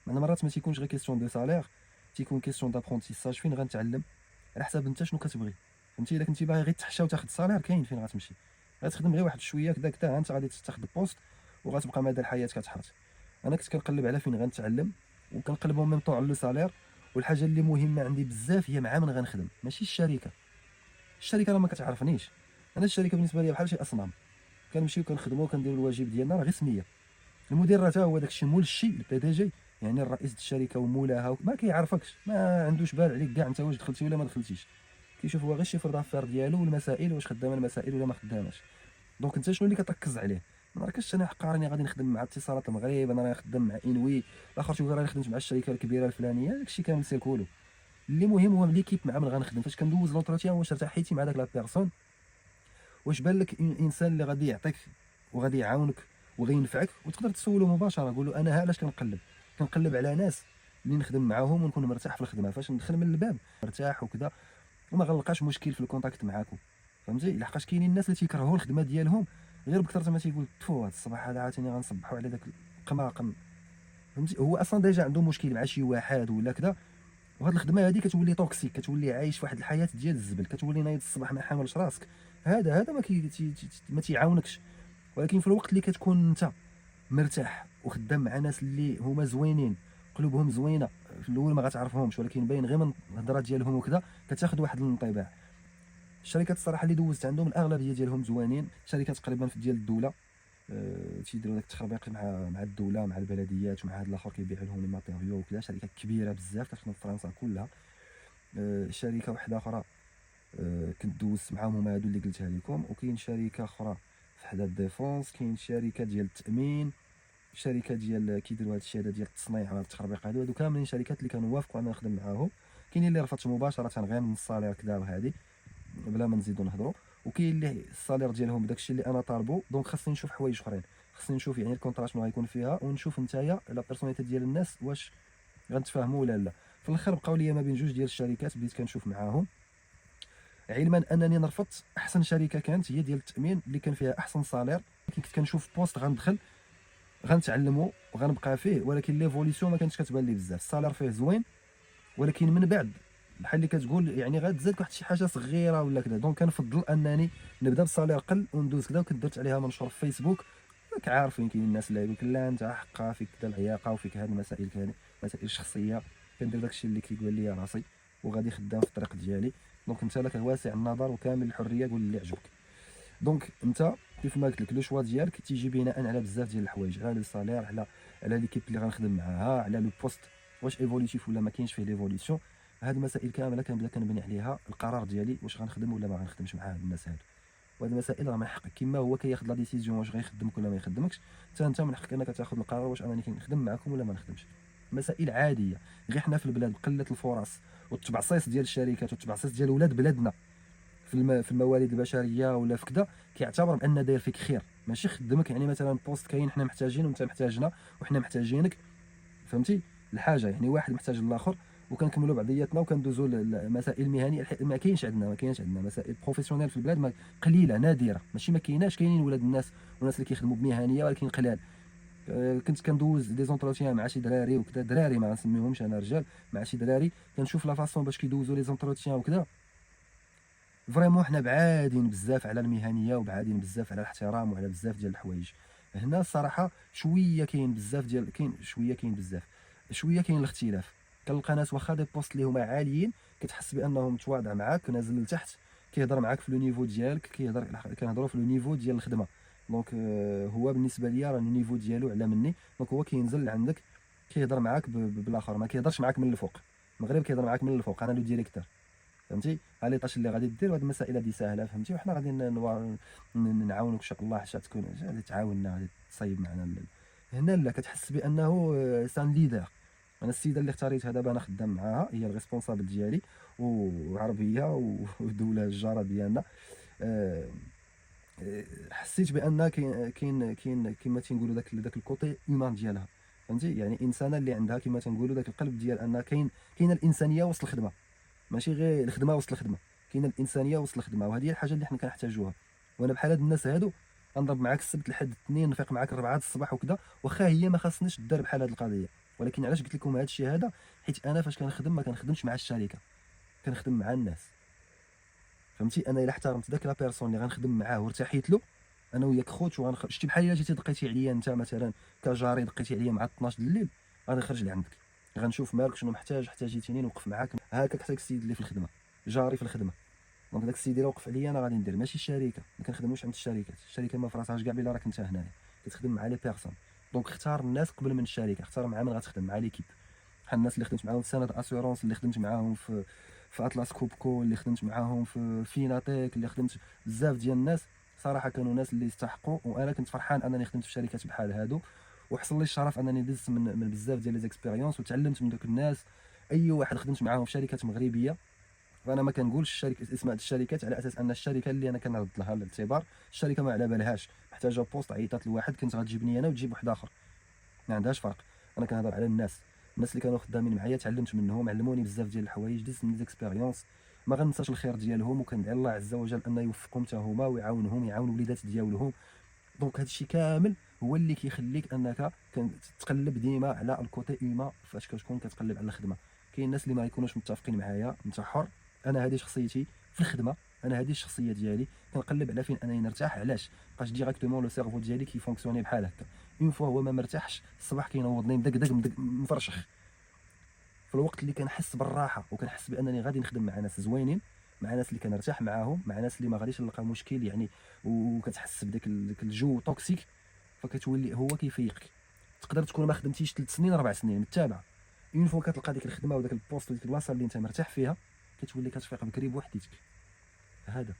معنا مرات ما تيكونش غير كيسيون دو سالير، تيكون كيسيون دابرونتيساج، فين غنتعلم على حساب انت شنو كتبغي. فهمتي؟ الا كنتي باغي غير تحشى وتاخذ السالير، كاين فين غتمشي، غتخدم غير واحد شويه كذا كذا، انت غادي تاخذ البوست وغتبقى مدى الحياه كتحرت. انا كنت كنقلب على فين غنتعلم، وكنقلب ميم طون على لو سالير. والحاجه اللي مهمه عندي بزاف هي مع من غنخدم، ماشي الشركه. الشركه راه ما كتعرفنيش، انا الشركه بالنسبه لي بحال شي اصنام، كنمشيو كنخدمو كنديرو الواجب ديالنا، راه غير سميه. المدير راه تا هو داكشي مول الشيء، البي دي جي يعني الرئيس الشركه ومولاها، ما كيعرفكش، ما عندوش بال عليك كاع انت واش دخلتي ولا ما دخلتيش. كيشوف هو غير الشيفر دافير ديالو والمسائل، واش خدامه المسائل ولا ما خداماش. دونك انت شنو اللي كتركز عليه؟ ما ركزتش انا حقا راني غادي نخدم مع اتصالات المغرب، انا راني خدام مع انوي، الاخر تيقول راني خدمت مع الشركه الكبيره الفلانيه، داكشي كامل سيركولو. اللي مهم هو ليكيب مع من غنخدم. فاش كندوز لونتروتيان واش ارتحيتي مع داك لا بيرسون، واش بان لك انسان اللي غادي يعطيك وغادي يعاونك وغينفعك، وتقدر تسولو مباشره. قول له انا ها علاش كنقلب على ناس اللي نخدم معاهم ونكون مرتاح في الخدمه، فاش ندخل من الباب مرتاح وكذا، وما غنلقاش مشكل في الكونتاكت معاكم. فهمتي؟ لحقاش كاينين الناس اللي تيكرهوا الخدمه ديالهم غير بكثرة ما تيقول تفو هذا الصباح هذا عاوتاني غنصبحوا على داك القماقم. فهمتي؟ هو اصلا ديجا عنده مشكل مع شي واحد ولا كذا، وهاد الخدمه هادي كتولي توكسيك، كتولي عايش واحد الحياه ديال الزبل، كتولي نايض الصباح ما حاملش راسك. هذا ما تيعاونكش. ولكن في الوقت اللي كتكون انت مرتاح وخدام مع ناس اللي هما زوينين، قلوبهم زوينه، في الاول ما غتعرفهمش ولكن باين غير من الهضره ديالهم وكذا كتاخذ واحد الانطباع. الشركات الصراحه اللي دوزت عندهم الاغلبيه ديالهم زوينين، شركات تقريبا في ديال الدوله، تيديروا داك التخربيق مع الدوله، مع البلديات، ومع هاد الاخر كيبيع لهم لي ماتيريو وكذا، شركات كبيره بزاف كتخدم في فرنسا كلها. شركه واحده اخرى كنت دوزت معاهم هما هادو اللي قلتها لكم. وكاين شركه اخرى في حدا الديفونس، كاين شركه ديال التامين، شركه ديال كيديروا هاد الشيء هذا ديال التصنيع على التخربيق. هادو كاملين شركات اللي كانوا وافقوا انا نخدم معاهم. كاين اللي رفضت مباشره غير من الصالير كذا وهادي بلا ما نزيدو نهضروا، وكاين اللي الصالير ديالهم بداكشي اللي انا طالبو. دونك خاصني نشوف حوايج اخرين، خاصني نشوف يعني الكونطرا شنو غيكون فيها، ونشوف نتايا لا بيرسوناليتي ديال الناس واش غنتفاهموا ولا لا. في الاخر بقاو لي ما بين جوج ديال الشركات بديت كنشوف معاهم، علما انني رفضت احسن شركه كانت هي ديال التامين اللي كان فيها احسن صالير. كنت كنشوف بوست غندخل غنتعلمو وغنبقى فيه، ولكن ليفوليسيون ما كانتش كتبان لي بزاف. الصالير فيه زوين، ولكن من بعد بحال اللي كتقول يعني غتزاد واحد شي حاجه صغيره ولا كذا. دونك كنفضل انني نبدا بصالير قل وندوز كذا. وكنت درت عليها منشور في فيسبوك، راك عارفين كاين الناس اللي يقول لك لا انت حقا فيك كذا العياقه وفيك هاد المسائل كذا، مسائل شخصيه. كندير داكشي اللي كيقول لي راسي وغادي خدام في الطريق ديالي. دونك انت لك واسع النظر وكامل الحريه، قول اللي عجبك. دونك انت كيف ما قلت لك لو شوا ديالك تيجي بناء على بزاف ديال الحوايج، على لو سالير، على ليكيب اللي غنخدم معاها، على لو بوست واش ايفوليتيف ولا ما كاينش فيه ليفوليسيون. هاد المسائل كامله كنبدا كنبني عليها القرار ديالي واش غنخدم ولا ما غنخدمش مع هاد الناس هادو. وهاد المسائل راه من حقك، كيما هو كياخذ لا ديسيزيون واش غيخدمك ولا ما يخدمكش، حتى انت من حقك انك تاخذ القرار واش انني كنخدم معكم ولا ما نخدمش. مسائل عاديه، غير حنا في البلاد بقله الفرص والتبعصيص ديال الشركات والتبعصيص ديال ولاد بلادنا في الموارد البشريه ولا في كذا، كيعتبر بان داير فيك خير، ماشي خدمك. يعني مثلا بوست كاين حنا محتاجين وانت محتاجنا وحنا محتاجينك، فهمتي الحاجه؟ يعني واحد محتاج الاخر وكنكملوا بعضياتنا وكندوزوا المسائل المهنيه. ما كاينش عندنا مسائل بروفيسيونيل في البلاد، قليله نادره، ماشي ما كايناش، كاينين ولاد الناس وناس اللي كيخدموا بمهنيه ولكن قلال. كنت كندوز دي زونتروتيان مع شي دراري وكذا، دراري ما غنسميهمش انا رجال، مع شي دراري كنشوف لا فاصون باش كيدوزوا لي زونتروتيان وكذا. فريمون حنا بعادين بزاف على المهنيه وبعادين بزاف على الاحترام وعلى بزاف ديال الحوايج. هنا الصراحه شويه كاين بزاف ديال شويه كاين الاختلاف. كنلقى ناس واخا دي بوست اللي هما عاليين كتحس بانهم متواضع معاك نازل لتحت، كيهضر معاك في لو نيفو ديالك، كنهضروا في لو نيفو ديال الخدمه. دونك هو بالنسبه ليا راه النيفو ديالو على مني، دونك هو كينزل عندك كيهضر معاك بالاخر، ما كيهضرش معاك من الفوق. المغرب كيهضر معاك من الفوق، انا لو ديريكتور، فهمتي؟ ها لي طاش اللي غادي دير، وهاد المسائل هادي ساهله، فهمتي؟ وحنا غادي نعاونوك ان شاء الله، حتى تكون غادي تعاوننا، غادي تصايب معنا هنا. لا كتحس بانه سان ليدر. انا السيده اللي اختاريتها دابا انا خدام معاها، هي الريسبونسابل ديالي، وعربيه ودوله الجاره ديالنا. آه، حسيت بان كاين كما تنقولوا داك الكوتي هيومان ديالها، فهمتي؟ يعني انسانه اللي عندها كما تنقولوا داك القلب ديال ان كاينه الانسانيه وسط الخدمه، ماشي غير الخدمه وسط الخدمه، كاينه الانسانيه وسط الخدمه، وهذه هي الحاجه اللي حنا كنحتاجوها. وانا بحال هاد الناس هادو غنضرب معاك السبت لحد الاثنين، نفيق معاك 4 الصباح وكذا، واخا هي ما خاصنيش دار بحال هاد القضيه، ولكن علاش قلت لكم هاد الشيء هذا؟ حيت انا فاش كنخدم ما كنخدمش مع الشركه، كنخدم مع الناس، فهمتي؟ انا الا احترمت داك لا بيرسون اللي غنخدم معاه وارتحيت له، انا وياك خوت، شتي بحال الا جيتي دقيتي عليا انت مثلا كجاري، دقيتي عليا مع 12 الليل، غادي نخرج لعندك، غنشوف مالك شنو محتاج، احتاجيتيني نوقف معاك. هكاك حتى السيد اللي في الخدمه جاري في الخدمه، دونك داك السيد اللي وقف عليا انا غادي ندير، ماشي الشركه، ما كنخدموش عند الشركه ما فراسهاش كاع بلا راك انت هنايا، كتخدم مع لي بيرسون. دونك اختار الناس قبل من الشركه، اختار مع من غتخدم، مع ليكيب. بحال الناس اللي خدمت معاهم في سند اسيورونس، اللي خدمت معاهم في اطلس كوبكو، اللي خدمت معاهم في فيناتيك، اللي خدمت بزاف ديال الناس، صراحه كانوا ناس اللي يستحقوا، وانا كنت فرحان انني خدمت في شركات بحال هادو، وحصل لي الشرف انني دزت من بزاف ديال لي زيكسبيريونس وتعلمت من دوك الناس. اي واحد خدمت معاهم في شركات مغربيه، فانا ما كنقولش الشركه اسماء الشركات على اساس ان الشركه اللي انا كنرد لها الاعتبار، الشركه ما على بالهاش محتاجه بوست، عيطات لواحد كنت غتجيبني انا وتجيب واحد اخر، ما عندهاش فرق. انا كنهضر على الناس اللي كانوا خدامين معايا، تعلمت منهم، علموني بزاف ديال الحوايج، دزت من زيكسبيريونس، ما غنساش الخير ديالهم، وكندعي الله عز وجل ان يوفقهم حتى هما ويعاونهم، يعاون وليدات ديالهم. دونك هادشي كامل هو اللي كيخليك انك تقلب ديما على الكوتي هيومان فاش كتكون كتقلب على الخدمه. كاين الناس اللي ما يكونوش متفقين معايا، انت حر، انا هذه شخصيتي في الخدمه، انا هذه الشخصيه ديالي، كنقلب على فين انني نرتاح. علاش؟ بقاش ديريكتومون لو سيرفو ديالي كيفونكسيوني بحال هكا، اون فوا هو ما مرتاحش الصباح كينوضني مدقدق مفرشخ. في الوقت اللي كنحس بالراحه وكنحس بانني غادي نخدم مع ناس زوينين، مع ناس اللي كنرتاح معاهم، مع ناس اللي ما غاديش نلقى مشكل يعني، وكتحس بداك الجو توكسيك، فكتولي هو كيفيقك. تقدر تكون ما خدمتيش 3 سنين 4 سنين متابعه، اون فوا كتلقى ديك الخدمه وداك البوست وديك البلاصه اللي انت مرتاح فيها، كتولي كتفيق بكري بوحديتك. هذا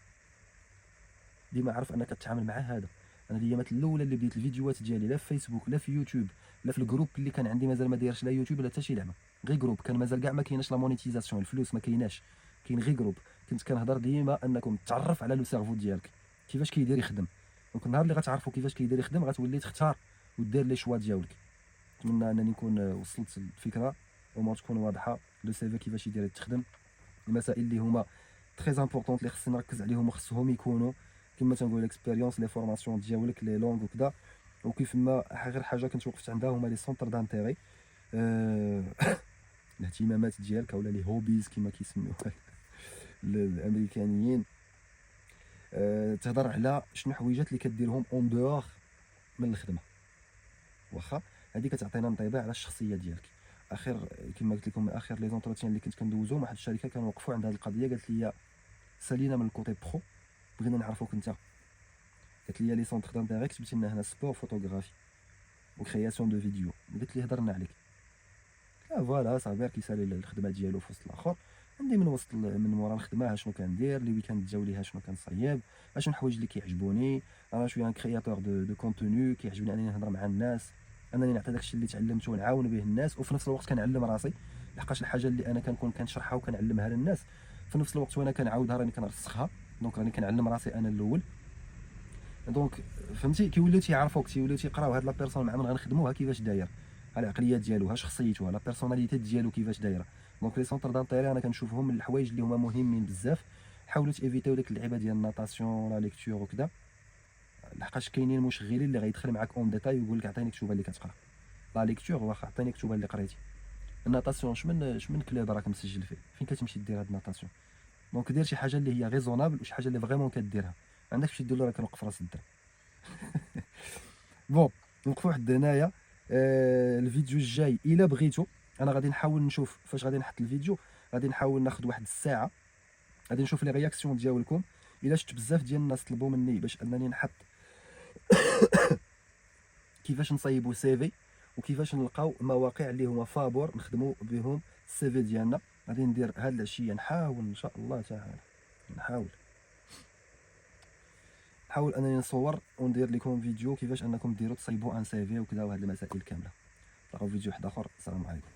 ديما عرف انك تتعامل مع هذا. انا الايامات الاولى اللي بديت الفيديوهات ديالي لا في فيسبوك لا في يوتيوب لا في الجروب اللي كان عندي، مازال ما دايرش لا يوتيوب لا حتى شي لعبه، غير جروب، كان مازال كاع ما كايناش لا مونيتيزاسيون، الفلوس ما كايناش، كاين غير جروب. كنت كنهضر ديما انكم تعرف على لو سيرفو ديالك كيفاش كيدير يخدم، دونك النهار اللي غتعرفوا كيفاش كيدير يخدم غتولي تختار ودير لي شوا ديالك. نتمنى انني نكون وصلت الفكره وما تكون واضحه. لو سي في كيفاش يدير تخدم، المسائل اللي هما تري امبورطونط اللي خصني نركز عليهم وخصهم يكونوا كما تنقول اكسبيريونس، لي فورماسيون ديالك، لي لونغ وكذا. وكيف ما غير حاجه كنت وقفت عندها هما لي سونتر دانتيري، الاهتمامات ديالك ولا لي هوبيز كما كيسميوها الامريكانيين. تهضر على شنو حويجات اللي كديرهم اون دور من الخدمه، واخا هذه كتعطينا انطباع على الشخصيه ديالك. اخر كما قلت لكم، من اخر لي زونتروتيان اللي كنت كندوزهم، واحد الشركه كانوا وقفوا عند هذه القضيه، قالت لي سالينا من الكوتي برو، بغينا نعرفوك انت. قالت لي لي سونتر دانتيري كتبتي لنا هنا سبور فوتوغرافي وكرياسيون دو فيديو، قلت لي هضرنا عليك. لا فوالا صافي كيسالي الخدمه ديالو في وسط الاخر، عندي من وسط من مورا الخدمه شنو كندير، لي ويكاند جاوليها شنو كنصايب، اشنو الحوايج اللي كيعجبوني. انا شويه ان كرياتور دو كونتوني، كيعجبني انني نهضر مع الناس، انني نعطي داكشي اللي تعلمته ونعاون به الناس، وفي نفس الوقت كنعلم راسي، لحقاش الحاجه اللي انا كنكون كنشرحها وكنعلمها للناس في نفس الوقت وانا كنعاودها راني كنرسخها، دونك راني كنعلم راسي انا الاول. دونك فهمتي كيوليو تيعرفوك، تيوليو تيقراو هاد لا بيرسون مع من غنخدموها كيفاش داير، ها العقليه ديالو، ها شخصيته، ها لا بيرسوناليتي ديالو كيفاش دايره. دونك لي سونتر دانتيري انا كنشوفهم من الحوايج اللي هما مهمين بزاف. حاولوا تيفيتيو ديك اللعيبه ديال الناتاسيون لا ليكتور وكذا، لحقاش كاينين مشغلين اللي غيدخل معاك اون ديتاي ويقول لك عطيني كتوبه اللي كتقرا. لا ليكتور واخا عطيني كتوبه اللي قريتي. الناتاسيون شمن كلوب راك مسجل فيه، فين كتمشي دير هاد الناتاسيون؟ دونك دير شي حاجه اللي هي ريزونابل وشي حاجه اللي فريمون كديرها، ما عندكش دير له راك نوقف راس الدرب. بون نوقفوا حد هنايا. الفيديو الجاي الا بغيتو انا غادي نحاول نشوف فاش غادي نحط الفيديو، غادي نحاول ناخذ واحد الساعه، غادي نشوف لي رياكسيون ديالكم. الا شفت بزاف ديال الناس طلبوا مني باش انني نحط كيفاش نصايبوا سيفي وكيفاش نلقاو مواقع اللي هما فابور نخدموا بهم السي في ديالنا. غادي ندير هاد العشيه نحاول ان شاء الله تعالى نحاول انني نصور وندير لكم فيديو كيفاش انكم ديروا تصايبوا ان سي في وكذا وهاد المسائل كامله. نلقاو فيديو واحد اخر. السلام عليكم.